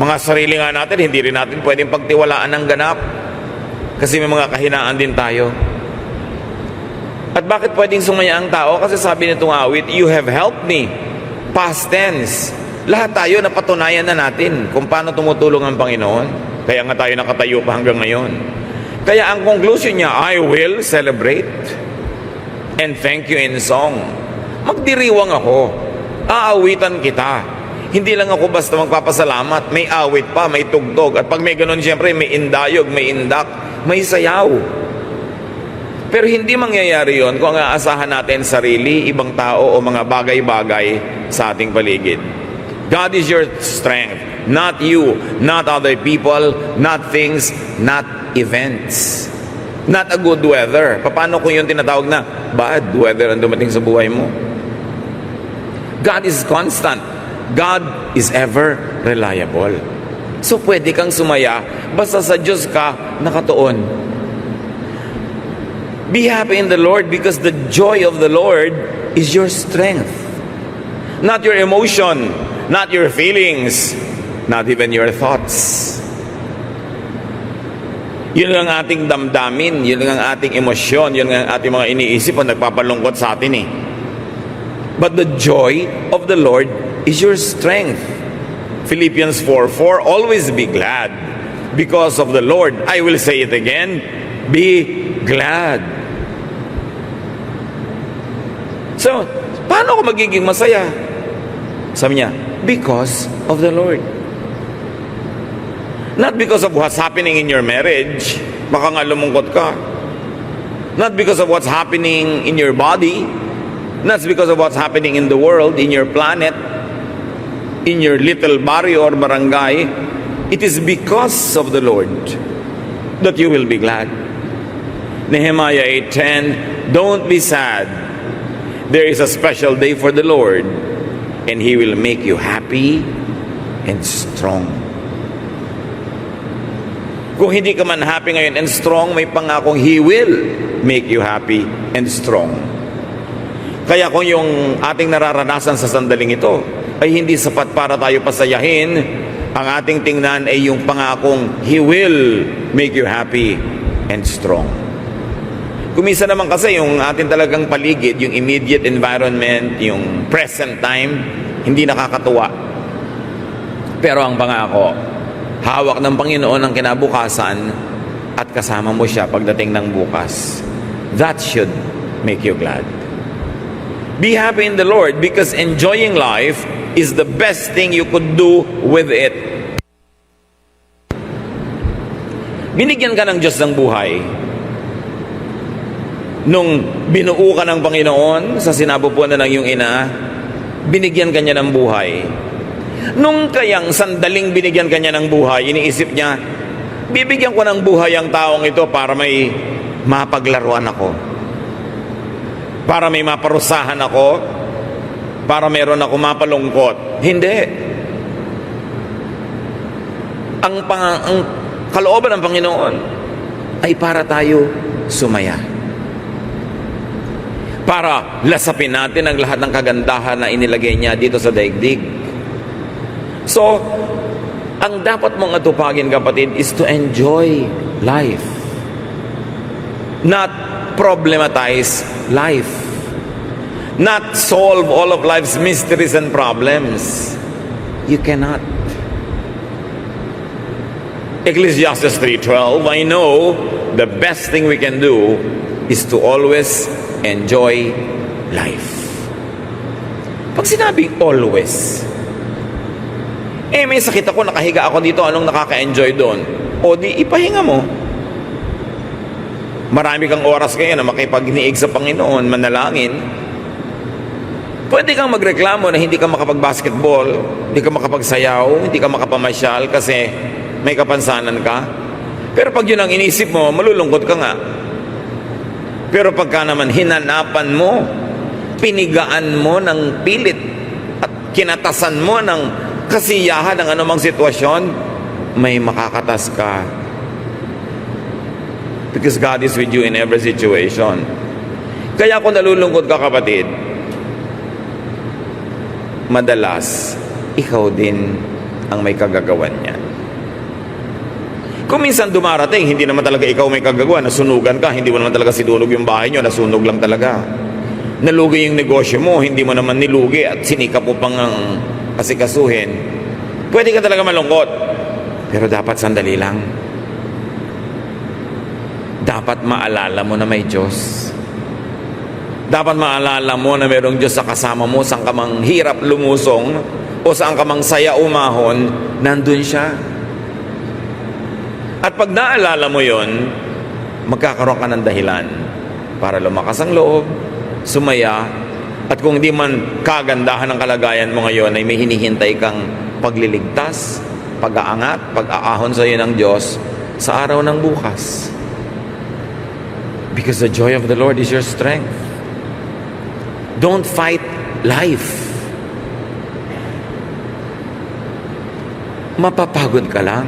Mga sarili nga natin, hindi rin natin pwedeng pagtiwalaan ng ganap kasi may mga kahinaan din tayo. At bakit pwedeng sumaya ang tao? Kasi sabi nitong awit, you have helped me. Past tense. Lahat tayo napatunayan na natin kung paano tumutulong ang Panginoon. Kaya nga tayo nakatayo pa hanggang ngayon. Kaya ang conclusion niya, I will celebrate and thank you in song. Magdiriwang ako. Aawitan kita. Hindi lang ako basta magpapasalamat, may awit pa, may tugtog. At pag may ganun, siyempre, may indayog, may indak, may sayaw. Pero hindi mangyayari yon kung ang aasahan natin sarili, ibang tao o mga bagay-bagay sa ating paligid. God is your strength, not you, not other people, not things, not events. Not a good weather. Paano kung yung tinatawag na bad weather ang dumating sa buhay mo? God is constant. God is ever reliable. So pwede kang sumaya basta sa Diyos ka nakatuon. Be happy in the Lord because the joy of the Lord is your strength. Not your emotion, not your feelings, not even your thoughts. Yun ang ating damdamin, yun ang ating emosyon, yun ang ating mga iniisip o nagpapalungkot sa atin eh. But the joy of the Lord is your strength. Philippians 4:4, always be glad because of the Lord. I will say it again, be glad. So, paano ako magiging masaya? Sabi niya, because of the Lord. Not because of what's happening in your marriage, baka nga lumungkot ka. Not because of what's happening in your body, not because of what's happening in the world, in your planet, in your little barrio or barangay. It is because of the Lord that you will be glad. Nehemiah 8:10, don't be sad. There is a special day for the Lord, and He will make you happy and strong. Kung hindi ka man happy ngayon and strong, may pangakong He will make you happy and strong. Kaya kung yung ating nararanasan sa sandaling ito ay hindi sapat para tayo pasayahin, ang ating tingnan ay yung pangakong He will make you happy and strong. Kumisa naman kasi yung ating talagang paligid, yung immediate environment, yung present time, hindi nakakatuwa. Pero ang pangako, hawak ng Panginoon ang kinabukasan at kasama mo siya pagdating ng bukas. That should make you glad. Be happy in the Lord because enjoying life is the best thing you could do with it. Binigyan ka ng Diyos ng buhay. Nung binuo ka ng Panginoon sa sinapupuan na ng iyong ina, binigyan ka niya ng buhay. Nung kayang sandaling binigyan ka niya ng buhay, iniisip niya, bibigyan ko ng buhay ang taong ito para may mapaglaruan ako. Para may maparusahan ako, para meron ako mapalungkot. Hindi. Ang kalooban ng Panginoon ay para tayo sumaya. Para lasapin natin ang lahat ng kagandahan na inilagay niya dito sa daigdig. So, ang dapat mong atupagin, kapatid, is to enjoy life. Not problematize life. not solve all of life's mysteries and problems. You cannot. Ecclesiastes 3:12, I know the best thing we can do is to always enjoy life. Pag sinabing always, may sakit ako, nakahiga ako dito, anong nakaka-enjoy doon? O di, ipahinga mo. Marami kang oras ngayon na makipagniig sa Panginoon, manalangin. Pwede kang magreklamo na hindi ka makapag-basketball, hindi ka makapagsayaw, hindi ka makapamasyal kasi may kapansanan ka. Pero pag yun ang inisip mo, malulungkot ka nga. Pero pagka naman hinanapan mo, pinigaan mo ng pilit at kinatasan mo ng kasiyahan ng anumang sitwasyon, may makakatas ka. Because God is with you in every situation. Kaya kung nalulungkot ka, kapatid, madalas, ikaw din ang may kagagawan niya. Kung minsan dumarating, hindi naman talaga ikaw may kagagawa, nasunugan ka, hindi mo naman talaga sinunog yung bahay nyo, nasunog lang talaga. Nalugi yung negosyo mo, hindi mo naman nilugi at sinikap mo pang ang asikasuhin. Pwede ka talaga malungkot. Pero dapat sandali lang. Dapat maalala mo na may Diyos. Dapat maalala mo na mayroong Diyos sa kasama mo, saan ka mang hirap lumusong o saan ka mang saya umahon, nandun siya. At pag naalala mo yon, magkakaroon ka ng dahilan para lumakas ang loob, sumaya, at kung di man kagandahan ng kalagayan mo ngayon ay may hinihintay kang pagliligtas, pag-aangat, pag-aahon sa iyo ng Diyos sa araw ng bukas. Because the joy of the Lord is your strength. Don't fight life. Mapapagod ka lang.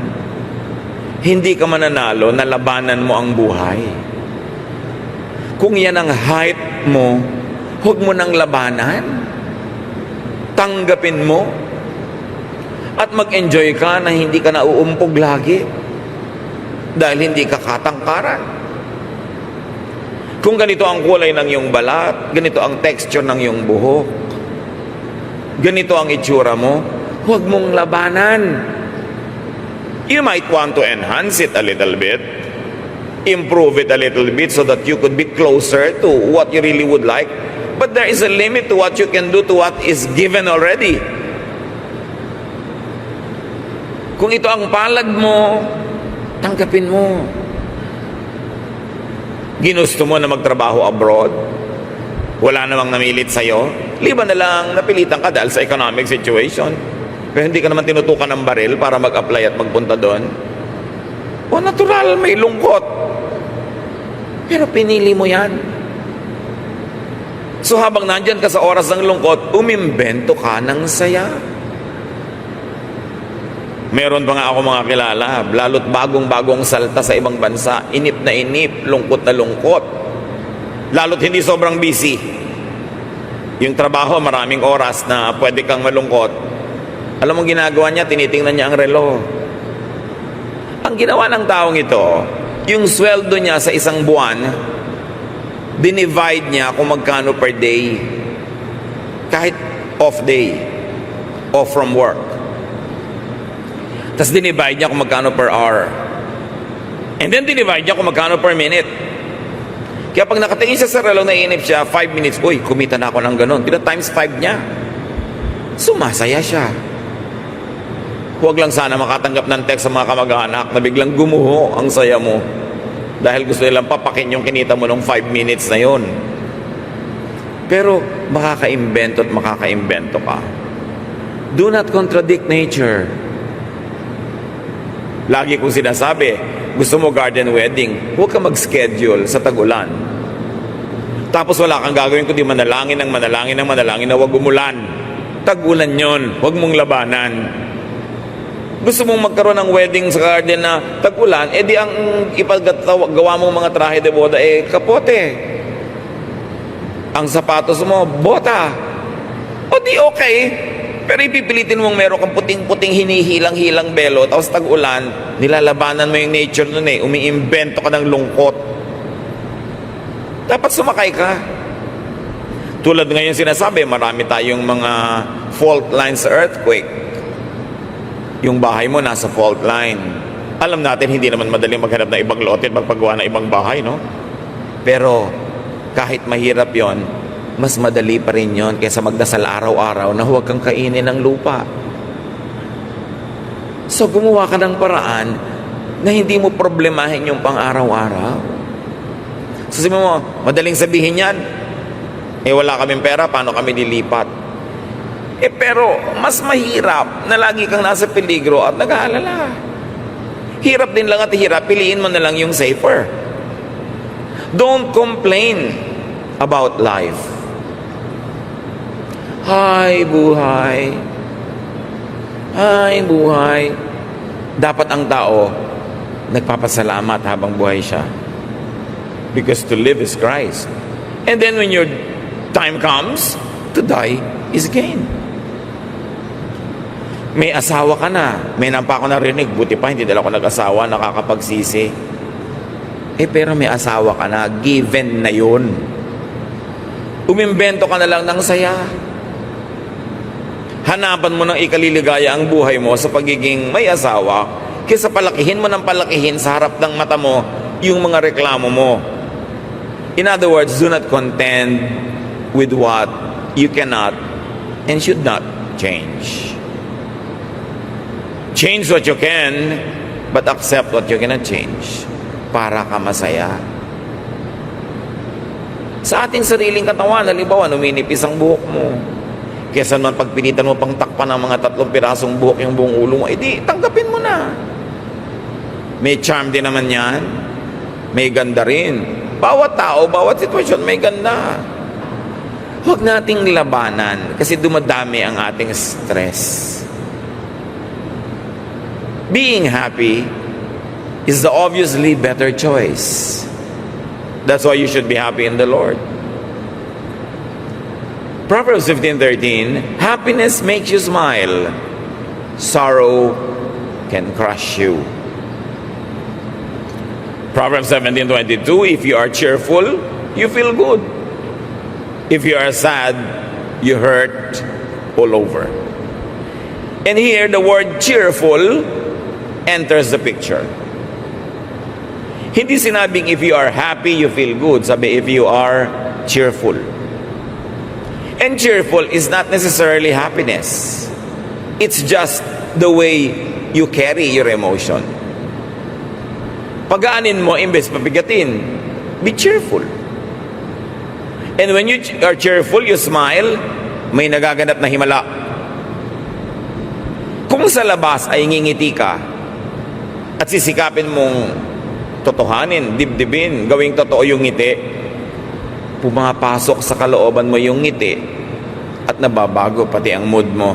Hindi ka mananalo na labanan mo ang buhay. Kung yan ang height mo, huwag mo nang labanan. Tanggapin mo. At mag-enjoy ka na hindi ka nauumpog lagi. Dahil hindi ka katangkaran. Kung ganito ang kulay ng iyong balat, ganito ang texture ng iyong buhok, ganito ang itsura mo, huwag mong labanan. You might want to enhance it a little bit, improve it a little bit so that you could be closer to what you really would like. But there is a limit to what you can do to what is given already. Kung ito ang palad mo, tanggapin mo. Ginusto mo na magtrabaho abroad, wala namang namilit sa'yo, liban na lang napilitan ka dahil sa economic situation. Pero hindi ka naman tinutukan ng baril para mag-apply at magpunta doon. O natural, may lungkot. Pero pinili mo yan. So habang nandyan ka sa oras ng lungkot, umimbento ka ng saya. Meron pa nga ako mga kilala, lalo't bagong-bagong salta sa ibang bansa, inip na inip, lungkot na lungkot. Lalo't hindi sobrang busy. Yung trabaho, maraming oras na pwede kang malungkot. Alam mo ginagawa niya, tinitingnan niya ang relo. Ang ginawa ng taong ito, yung sweldo niya sa isang buwan, dinivide niya kung magkano per day. Kahit off day, off from work. Tapos dinivide niya kung magkano per hour. And then dinivide niya kung magkano per minute. Kaya pag nakatingin siya sa relo, naiinip siya, 5 minutes, uy, kumita na ako ng ganun. Times 5 niya. Sumasaya siya. Huwag lang sana makatanggap ng text sa mga kamag-anak na biglang gumuho ang saya mo dahil gusto nilang papakin yung kinita mo ng 5 minutes na yon. Pero makaka-imbento at makaka-imbento ka. Do not contradict nature. Lagi kong sinasabi, gusto mo garden wedding, huwag ka mag-schedule sa tag-ulan. Tapos wala kang gagawin kundi manalangin na huwag umulan. Tag-ulan yon, huwag mong labanan. Gusto mong magkaroon ng wedding sa garden na tag-ulan, di ang ipagawa mong mga trahe de boda, kapote. Ang sapatos mo, bota. O di okay. Pero ipipilitin mong meron kang puting-puting hinihilang-hilang belo, tapos tag-ulan, nilalabanan mo yung nature nun umiimbento ka ng lungkot. Dapat sumakay ka. Tulad ngayon sinasabi, marami tayong mga fault lines sa earthquake. Yung bahay mo nasa fault line. Alam natin, hindi naman madaling maghanap ng ibang lote at magpagawa ng ibang bahay, no? Pero kahit mahirap yon, mas madali pa rin yon kaysa magdasal araw-araw na huwag kang kainin ng lupa. So gumawa ka ng paraan na hindi mo problemahin yung pang-araw-araw. So sabi mo, madaling sabihin yan, wala kaming pera, paano kami dilipat? Pero mas mahirap na lagi kang nasa peligro at nag-aalala. Hirap din lang at hirap, piliin mo na lang yung safer. Don't complain about life. Hay buhay. Hay buhay. Dapat ang tao nagpapasalamat habang buhay siya. Because to live is Christ. And then when your time comes, to die is gain. May asawa ka na. May nampa ako narinig. Buti pa, hindi dala ako nag-asawa, nakakapagsisi. Pero may asawa ka na. Given na yun. Umimbento ka na lang ng saya. Hanapan mo ng ikaliligaya ang buhay mo sa pagiging may asawa kaysa palakihin mo ng palakihin sa harap ng mata mo yung mga reklamo mo. In other words, do not contend with what you cannot and should not change. Change what you can, but accept what you cannot change para ka masaya. Sa ating sariling katawan, halimbawa, numinipis ang buhok mo. Kesa naman pagpilitan mo pang takpan ng mga 3 pirasong buhok yung buong ulo mo, tanggapin mo na. May charm din naman yan. May ganda rin. Bawat tao, bawat sitwasyon, may ganda. Huwag nating labanan kasi dumadami ang ating stress. Being happy is the obviously better choice. That's why you should be happy in the Lord. Proverbs 15:13, happiness makes you smile. Sorrow can crush you. Proverbs 17:22, if you are cheerful, you feel good. If you are sad, you hurt all over. And here, the word cheerful enters the picture. Hindi sinabing if you are happy, you feel good. Sabi, if you are cheerful. And cheerful is not necessarily happiness. It's just the way you carry your emotion. Pagaanin mo, imbes pabigatin, be cheerful. And when you are cheerful, you smile, may nagaganap na himala. Kung sa labas ay ngingiti ka, at sisikapin mong totohanin, dibdibin, gawing totoo yung ngiti, pumapasok sa kalooban mo yung ngiti, at nababago pati ang mood mo.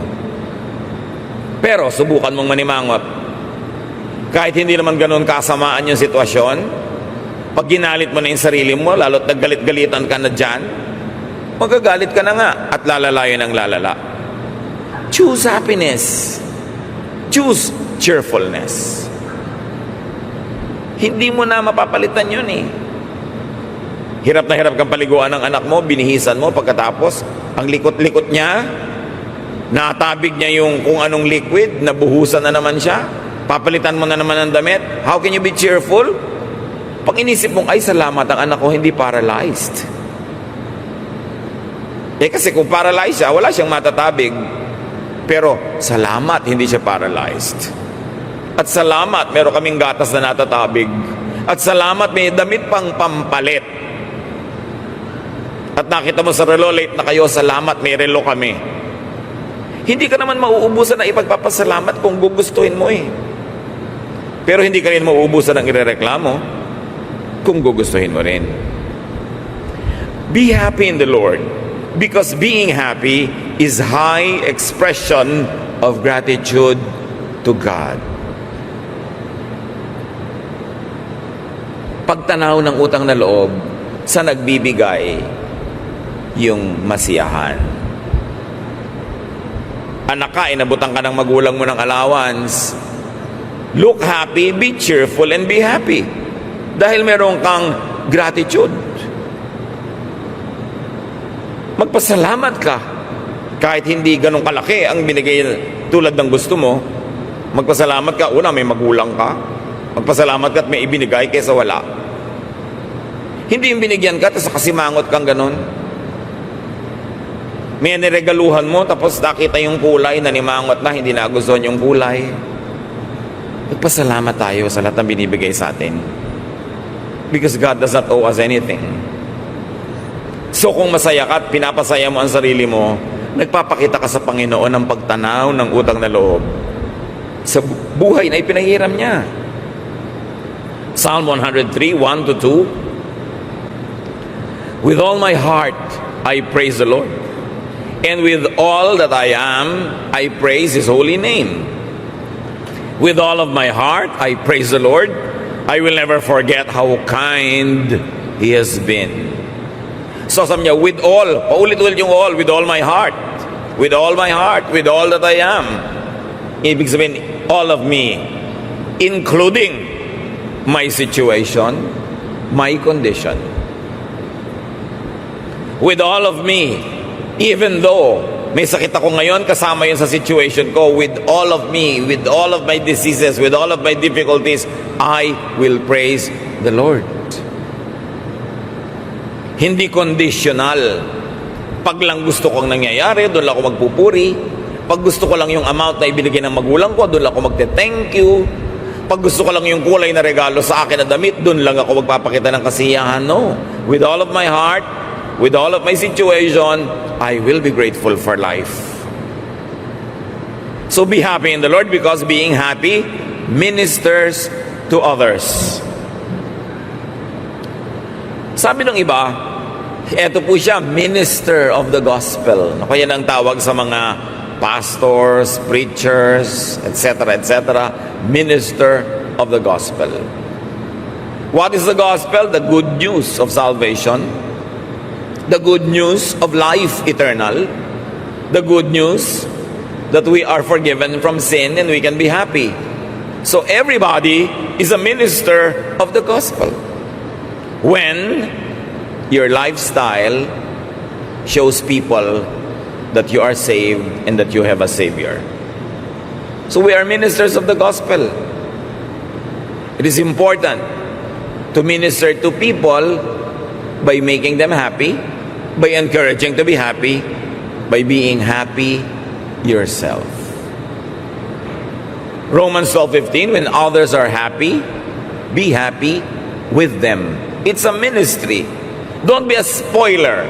Pero subukan mong manimangot. Kahit hindi naman ganun kasamaan yung sitwasyon, pag ginalit mo na yung sarili mo, lalo't naggalit-galitan ka na dyan, magagalit ka na nga at lalalayo ng lalala. Choose happiness. Choose cheerfulness. Hindi mo na mapapalitan yun eh. Hirap na hirap kang paliguan ng anak mo, binihisan mo, pagkatapos, ang likot-likot niya, natabig niya yung kung anong liquid, nabuhusan na naman siya, papalitan mo na naman ang damit. How can you be cheerful? Pag inisip mong, ay salamat ang anak ko hindi paralyzed. Kasi kung paralyzed siya, wala siyang matatabig. Pero salamat hindi siya paralyzed. At salamat meron kaming gatas na natatabig. At salamat may damit pang pampalit. At nakita mo sa relo, late na kayo, salamat may relo kami. Hindi ka naman mauubusan na ipagpapasalamat kung gugustuhin mo eh. Pero hindi ka rin mauubusan ng irereklamo kung gugustuhin mo rin. Be happy in the Lord, because being happy is high expression of gratitude to God. Pagtanaw ng utang na loob sa nagbibigay yung masiyahan. Anak ka, inabutan ka ng magulang mo ng allowance. Look happy, be cheerful, and be happy. Dahil meron kang gratitude. Magpasalamat ka. Kahit hindi ganun kalaki ang binigay tulad ng gusto mo, magpasalamat ka. Una, may magulang ka. Magpasalamat ka at may ibinigay kaysa wala. Hindi yung binigyan ka, tapos kasimangot kang ganun. May niregaluhan mo, tapos nakita yung kulay, nanimangot na, hindi nagustuhan yung kulay. Magpasalamat tayo sa lahat ng binibigay sa atin. Because God does not owe us anything. So kung masaya ka at pinapasaya mo ang sarili mo, nagpapakita ka sa Panginoon ng pagtanaw ng utang na loob sa buhay na ipinahiram niya. Psalm 103, 1-2. With all my heart, I praise the Lord. And with all that I am, I praise His holy name. With all of my heart, I praise the Lord. I will never forget how kind He has been. So sabi niya, with all, paulit-ulit yung all, with all my heart, with all my heart, with all that I am. Ibig sabihin, all of me, including my situation, my condition. With all of me, even though may sakit ako ngayon, kasama yun sa situation ko, with all of me, with all of my diseases, with all of my difficulties, I will praise the Lord. Hindi conditional. Pag lang gusto kong nangyayari, doon lang ako magpupuri. Pag gusto ko lang yung amount na ibinigay ng magulang ko, doon lang ako magte-thank you. Pag gusto ko lang yung kulay na regalo sa akin na damit, doon lang ako magpapakita ng kasiyahan. No. With all of my heart, with all of my situation, I will be grateful for life. So be happy in the Lord, because being happy ministers to others. Sabi ng iba, eto po siya, minister of the gospel. Kaya ang tawag sa mga pastors, preachers, etc., etc., minister of the gospel. What is the gospel? The good news of salvation, the good news of life eternal, the good news that we are forgiven from sin and we can be happy. So everybody is a minister of the gospel when your lifestyle shows people that you are saved and that you have a Savior. So we are ministers of the gospel. It is important to minister to people by making them happy, by encouraging to be happy, by being happy yourself. Romans 12:15, when others are happy, be happy with them. It's a ministry. Don't be a spoiler.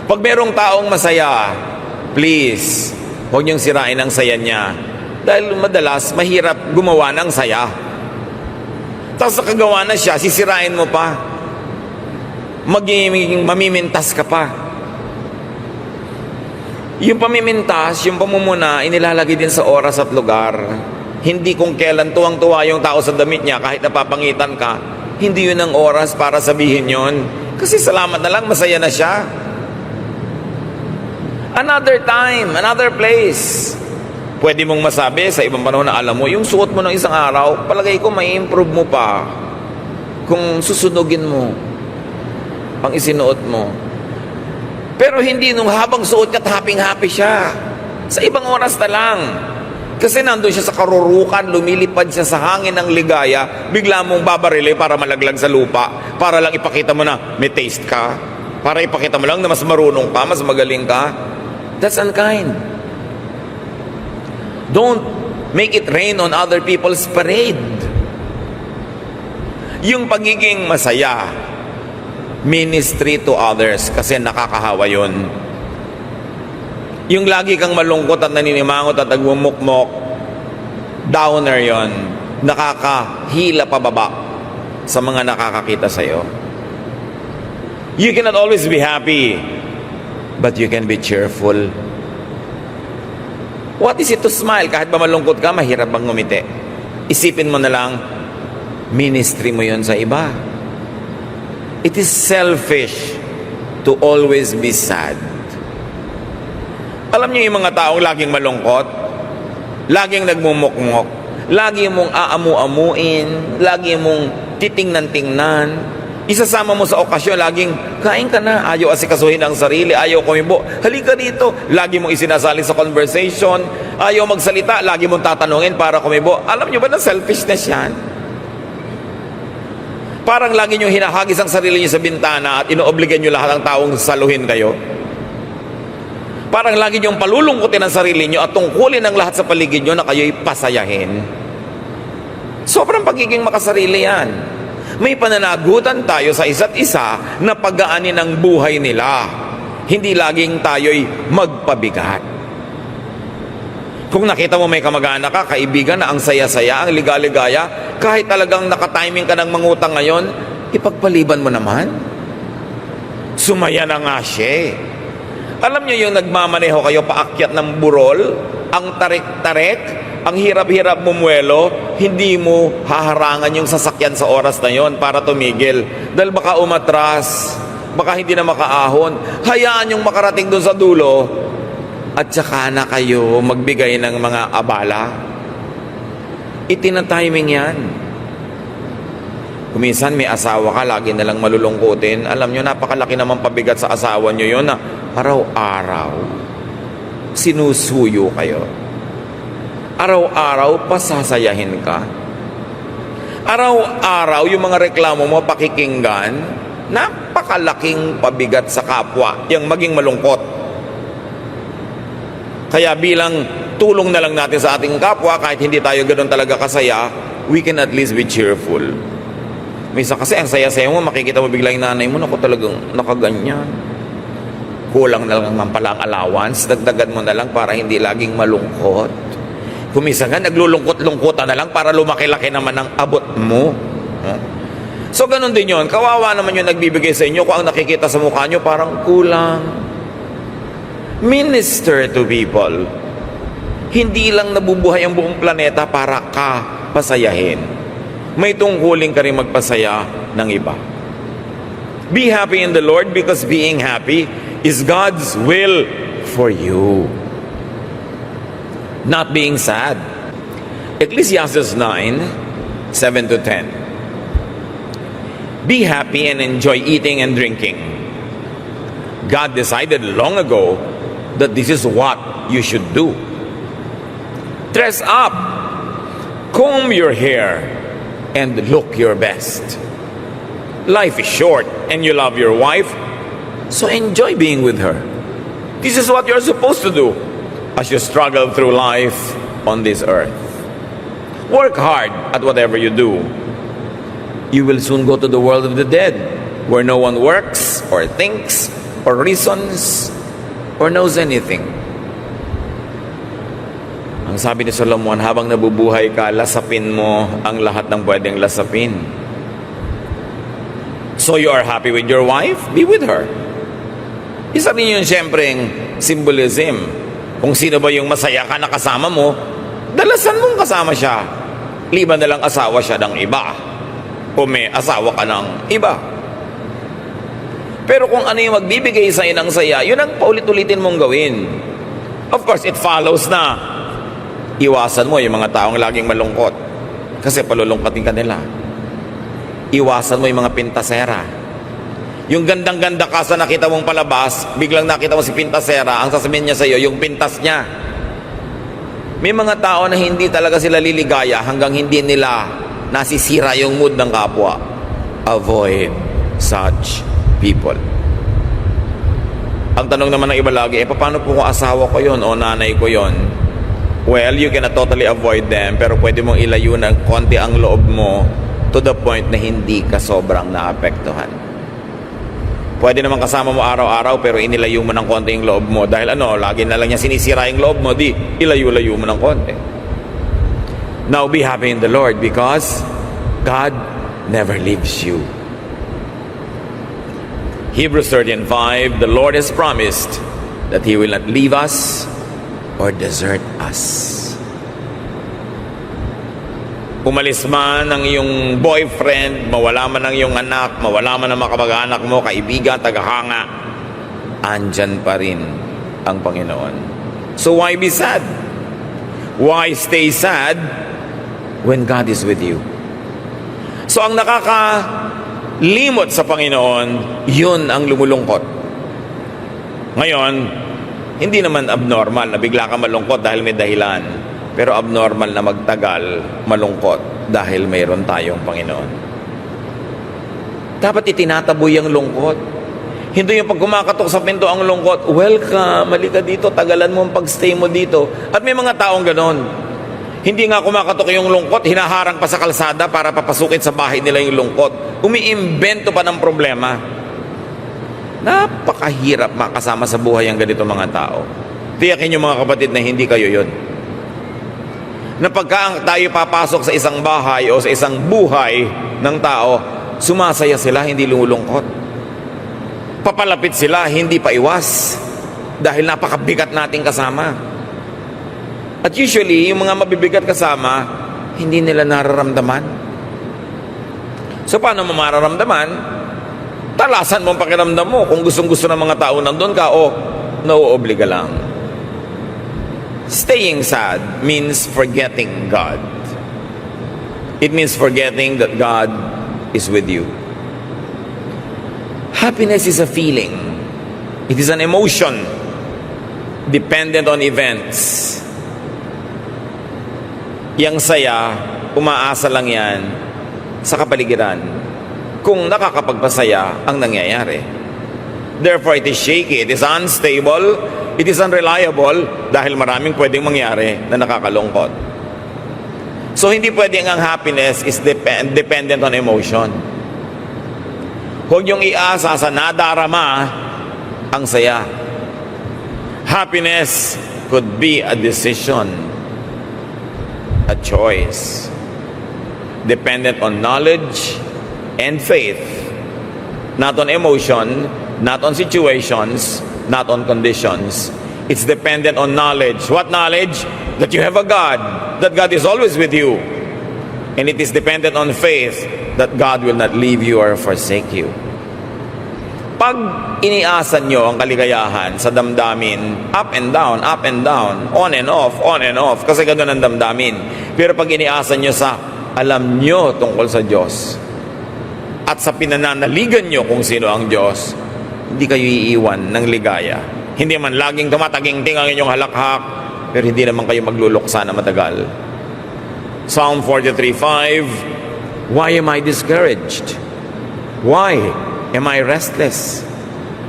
Pag merong taong masaya, please, huwag niyong sirain ang saya niya. Dahil madalas, mahirap gumawa ng saya. Tapos nakagawa na siya, sisirain mo pa. Mamimintas ka pa. Yung pamimintas, yung pamumuna, inilalagay din sa oras at lugar. Hindi kung kailan tuwang-tuwa yung tao sa damit niya, kahit napapangitan ka, hindi yun ang oras para sabihin yun. Kasi salamat na lang, masaya na siya. Another time, another place. Pwede mong masabi sa ibang panahon na alam mo, yung suot mo ng isang araw, palagay ko may improve mo pa kung susunugin mo pang isinuot mo. Pero hindi nung habang suot ka, happy siya. Sa ibang oras na lang. Kasi nandun siya sa karurukan, lumilipad siya sa hangin ng ligaya, bigla mong babarili para malaglag sa lupa, para lang ipakita mo na may taste ka, para ipakita mo lang na mas marunong ka, mas magaling ka. That's unkind. Don't make it rain on other people's parade. Yung pagiging masaya, ministry to others, kasi nakakahawa yun. Yung lagi kang malungkot at naninimangot at nagmumukmok, downer yon, nakakahila pababa sa mga nakakakita sa'yo. You cannot always be happy, but you can be cheerful. What is it to smile? Kahit ba malungkot ka, mahirap bang ngumiti? Isipin mo na lang, ministry mo yon sa iba. It is selfish to always be sad. Alam niyo yung mga taong laging malungkot, laging nagmumukmok, lagi mong aamu-amuin, lagi mong titingnan-tingnan, Isasama mo sa okasyon, laging, kain ka na, ayaw asikasuhin ang sarili, ayaw kumibo, halika dito. Lagi mong isinasali sa conversation, ayaw magsalita, lagi mong tatanungin para kumibo. Alam nyo ba na selfishness yan? Parang lagi nyo hinahagis ang sarili nyo sa bintana at inoobligan nyo lahat ng taong saluhin kayo. Parang lagi nyo palulungkutin ang sarili nyo at tungkulin ang lahat sa paligid nyo na kayo'y pasayahin. Sobrang pagiging makasarili yan. May pananagutan tayo sa isa't isa na pagaanin ang buhay nila. Hindi laging tayo'y magpabigat. Kung nakita mo may kamag-anak ka, kaibigan na ang saya-saya, ang ligaligaya, kahit talagang nakatiming ka ng mangutang ngayon, ipagpaliban mo naman. Sumaya na nga siya. Alam niyo yung nagmamaneho kayo paakyat ng burol, ang tarik-tarik, ang hirap-hirap mumuelo, hindi mo haharangan yung sasakyan sa oras na yon para tumigil. Dahil baka umatras, baka hindi na makaahon. Hayaan yung makarating doon sa dulo at saka na kayo magbigay ng mga abala. Itinatiming yan. Kuminsan may asawa ka, lagi nalang malulungkutin. Alam nyo, napakalaki naman pabigat sa asawa nyo yon na araw-araw sinusuyo kayo. Araw-araw pasasayahin ka. Araw-araw yung mga reklamo mo pakikinggan, napakalaking pabigat sa kapwa yung maging malungkot. Kaya bilang tulong na lang natin sa ating kapwa, kahit hindi tayo ganoon talaga kasaya, we can at least be cheerful. Minsan kasi ang saya-saya mo, makikita mo bigla yung nanay mo, naku talagang nakaganyan. Kulang na lang pala ang allowance, dagdagan mo na lang para hindi laging malungkot. Kuminsan nga, naglulungkot-lungkutan na lang para lumaki-laki naman ang abot mo. So, ganun din yun. Kawawa naman yung nagbibigay sa inyo kung ang nakikita sa mukha nyo parang kulang. Minister to people. Hindi lang nabubuhay ang buong planeta para ka pasayahin. May tungkulin ka rin magpasaya ng iba. Be happy in the Lord because being happy is God's will for you. Not being sad. Ecclesiastes 9:7-10. Be happy and enjoy eating and drinking. God decided long ago that this is what you should do. Dress up, comb your hair, and look your best. Life is short and you love your wife, so enjoy being with her. This is what you're supposed to do as you struggle through life on this earth. Work hard at whatever you do. You will soon go to the world of the dead, where no one works or thinks or reasons or knows anything. Ang sabi ni Solomon, habang nabubuhay ka, lasapin mo ang lahat ng pwedeng lasapin. So you are happy with your wife? Be with her. Isa rin yun siyempreng symbolism. Kung sino ba yung masaya ka na kasama mo, dalasan mong kasama siya. Liban na lang asawa siya ng iba. O may asawa ka ng iba. Pero kung ano yung magbibigay sa ng saya, yun ang paulit-ulitin mong gawin. Of course, it follows na iwasan mo yung mga taong laging malungkot. Kasi palulungkotin ka nila. Iwasan mo yung mga pintasera. Yung gandang-ganda ka sa nakita mong palabas, biglang nakita mo si pintasera, ang sasabihin niya sa iyo, yung pintas niya. May mga tao na hindi talaga sila liligaya hanggang hindi nila nasisira yung mood ng kapwa. Avoid such people. Ang tanong naman ng iba lagi, paano po kung asawa ko yon o nanay ko yon? Well, you cannot totally avoid them, pero pwede mong ilayo ng konti ang loob mo to the point na hindi ka sobrang naapektuhan. Pwede naman kasama mo araw-araw pero inilayo mo ng konti yung loob mo. Dahil lagi na lang niya sinisira yung loob mo, di ilayo-layo mo ng konti. Now be happy in the Lord because God never leaves you. Hebrews 13:5, the Lord has promised that He will not leave us or desert us. Umalis man ang iyong boyfriend, mawala man ang iyong anak, mawala man ang mga kamag-anak mo, kaibigan, tagahanga, andyan pa rin ang Panginoon. So why be sad? Why stay sad when God is with you? So ang limot sa Panginoon, yun ang lumulungkot. Ngayon, hindi naman abnormal na bigla ka malungkot dahil may dahilan. Pero abnormal na magtagal malungkot dahil mayroon tayong Panginoon. Dapat itinataboy ang lungkot. Hindi yung pag kumakatok sa pinto ang lungkot, welcome, halika dito, tagalan mo ang pagstay mo dito. At may mga taong ganon. Hindi nga kumakatok yung lungkot, hinaharang pa sa kalsada para papasukin sa bahay nila yung lungkot. Umiimbento pa ng problema. Napakahirap makasama sa buhay ang ganito mga tao. Tiyakin yung mga kapatid na hindi kayo yun. Na pagka tayo papasok sa isang bahay o sa isang buhay ng tao, sumasaya sila, hindi lumulungkot. Papalapit sila, hindi paiwas. Dahil napakabigat nating kasama. At usually, yung mga mabibigat kasama, hindi nila nararamdaman. So, paano mo mararamdaman? Talasan mo ang pakiramdam mo. Kung gustong-gusto ng mga tao nandun ka, o nauobliga lang. Staying sad means forgetting God. It means forgetting that God is with you. Happiness is a feeling. It is an emotion dependent on events. Yang saya, umaasa lang yan sa kapaligiran kung nakakapagpasaya ang nangyayari. Therefore, it is shaky, it is unstable, it is unreliable dahil maraming pwedeng mangyari na nakakalungkot. So, hindi pwedeng ang happiness is dependent on emotion. Huwag niyong iasa sa nadarama ang saya. Happiness could be a decision, a choice, dependent on knowledge and faith, not on emotion, not on situations, not on conditions. It's dependent on knowledge. What knowledge? That you have a God, that God is always with you. And it is dependent on faith that God will not leave you or forsake you. Pag iniasan nyo ang kaligayahan sa damdamin, up and down, on and off, kasi ganoon ang damdamin. Pero pag iniasan nyo sa alam nyo tungkol sa Diyos, at sa pinananaligan nyo kung sino ang Diyos, hindi kayo iiwan ng ligaya. Hindi man laging tumataging-ting ang inyong halakhak, pero hindi naman kayo magluluksa na matagal. Psalm 43:5, why am I discouraged? Why am I restless?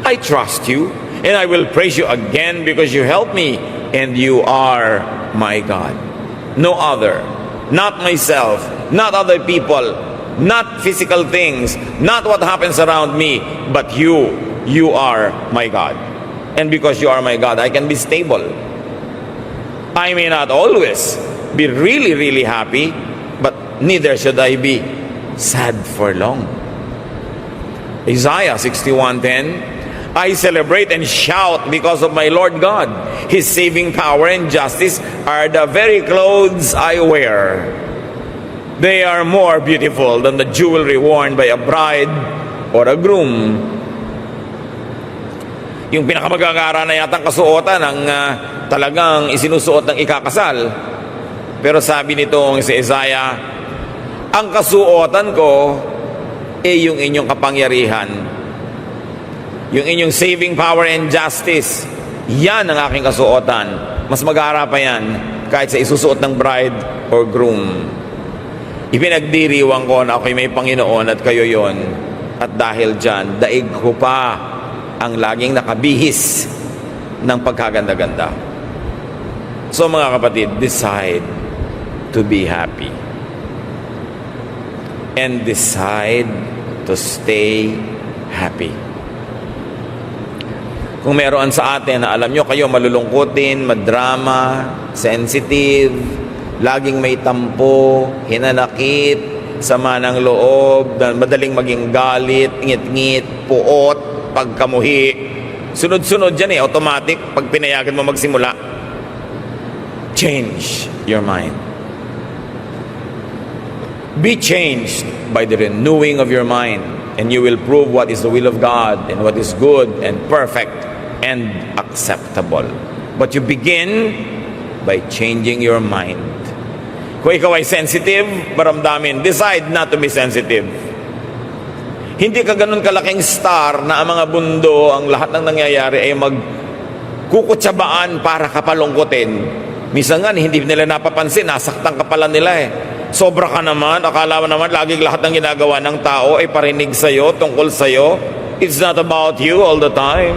I trust you, and I will praise you again because you help me, and you are my God. No other, not myself, not other people, not physical things, not what happens around me, but you are my God. And because you are my God, I can be stable. I may not always be really, really happy, but neither should I be sad for long. Isaiah 61:10, I celebrate and shout because of my Lord God. His saving power and justice are the very clothes I wear. They are more beautiful than the jewelry worn by a bride or a groom. Yung pinakamagagara na yatang kasuotan ng talagang isinusuot ng ikakasal. Pero sabi nitong si Isaiah, ang kasuotan ko yung inyong kapangyarihan, yung inyong saving power and justice. Yan ang aking kasuotan. Mas magara pa yan kahit sa isusuot ng bride or groom. Ipinagdiriwang ko na ako'y may Panginoon at kayo yon. At dahil dyan, daig ko pa ang laging nakabihis ng pagkaganda-ganda. So mga kapatid, decide to be happy. And decide to stay happy. Kung meron sa atin na alam nyo kayo malulungkutin, madrama, sensitive, laging may tampo, hinanakit, sama ng loob, madaling maging galit, ngit-ngit, puot, pagkamuhi, sunod-sunod dyan automatic pag pinayagan mo magsimula. Change your mind. Be changed by the renewing of your mind, and you will prove what is the will of God and what is good and perfect and acceptable. But you begin by changing your mind. Kung ikaw ay sensitive, maramdamin, decide not to be sensitive. Hindi ka ganun kalaking star na ang mga mundo, ang lahat ng nangyayari ay magkukutsabaan para kapalungkutin. Minsan nga, hindi nila napapansin, nasaktan ka pala nila eh. Sobra ka naman, akala mo naman laging lahat ng ginagawa ng tao ay parinig sa'yo, tungkol sa'yo. It's not about you all the time.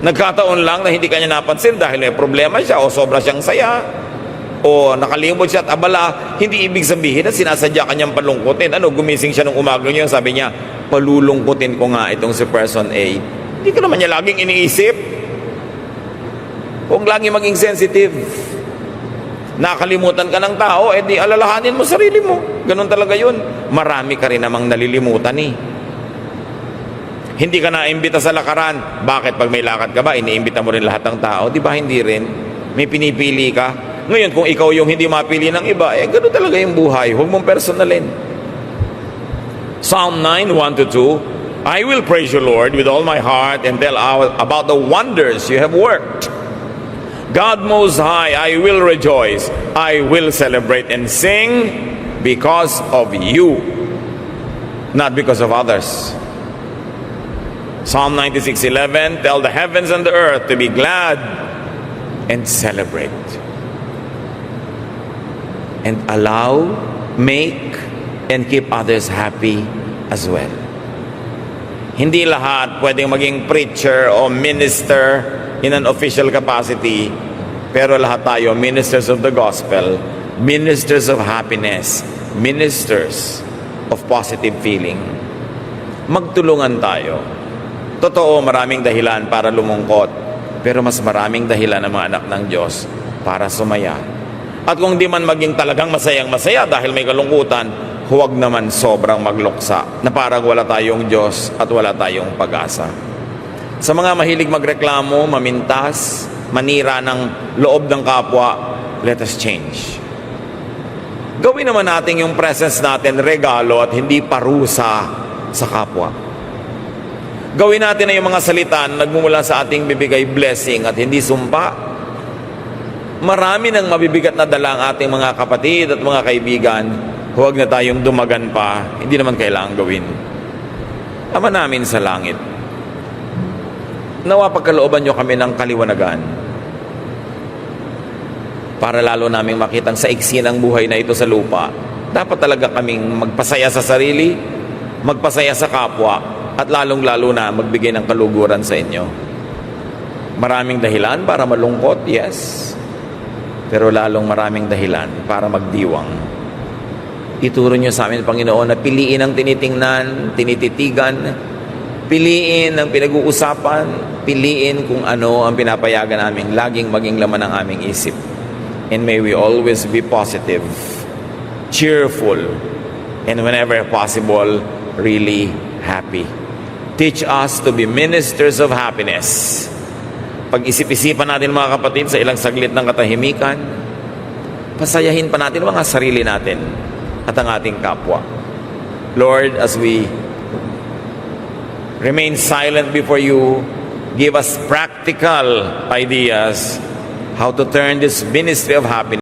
Nagkataon lang na hindi kanya napansin dahil may problema siya o sobra siyang saya o nakalimot siya at abala. Hindi ibig sabihin na sinasadya kanyang palungkutin. Gumising siya nung umaga niya, sabi niya, palulungkutin ko nga itong si person A. Hindi ka naman niya laging iniisip. Huwag lagi maging sensitive. Nakalimutan ka ng tao, di alalahanin mo sarili mo. Ganun talaga yun. Marami ka rin namang nalilimutan eh. Hindi ka naimbita sa lakaran. Bakit pag may lakad ka ba, iniimbita mo rin lahat ng tao? Di ba hindi rin? May pinipili ka. Ngayon, kung ikaw yung hindi mapili ng iba, ganun talaga yung buhay. Huwag mong personalin. Psalm 9, 1-2, I will praise you, Lord, with all my heart and tell about the wonders you have worked. God Most High, I will rejoice. I will celebrate and sing because of you, not because of others. Psalm 96:11, tell the heavens and the earth to be glad and celebrate. And allow, make, and keep others happy as well. Hindi lahat pwedeng maging preacher o minister in an official capacity, pero lahat tayo ministers of the gospel, ministers of happiness, ministers of positive feeling. Magtulungan tayo. Totoo, maraming dahilan para lumungkot, pero mas maraming dahilan ng mga anak ng Diyos para sumaya. At kung di man maging talagang masayang-masaya dahil may kalungkutan, huwag naman sobrang magluksa na parang wala tayong Diyos at wala tayong pag-asa. Sa mga mahilig magreklamo, mamintas, manira ng loob ng kapwa, let us change. Gawin naman natin yung presence natin regalo at hindi parusa sa kapwa. Gawin natin na yung mga salita na nagmumula sa ating bibigay blessing at hindi sumpa. Marami nang mabibigat na dala ang ating mga kapatid at mga kaibigan. Huwag na tayong dumagan pa. Hindi naman kailangang gawin. Ama namin sa langit, nawa pagkalooban nyo kami ng kaliwanagan para lalo naming makitang sa iksi ng buhay na ito sa lupa. Dapat talaga kaming magpasaya sa sarili, magpasaya sa kapwa, at lalong-lalo na magbigay ng kaluguran sa inyo. Maraming dahilan para malungkot, yes. Pero lalong maraming dahilan para magdiwang. Ituro nyo sa amin, Panginoon, na piliin ang tinitingnan, tinititigan, piliin ang pinag-uusapan, piliin kung ano ang pinapayagan namin, laging maging laman ng aming isip. And may we always be positive, cheerful, and whenever possible, really happy. Teach us to be ministers of happiness. Pag-isip-isipan natin mga kapatid sa ilang saglit ng katahimikan, pasayahin pa natin mga sarili natin at ang ating kapwa. Lord, as we remain silent before you, give us practical ideas how to turn this ministry of happiness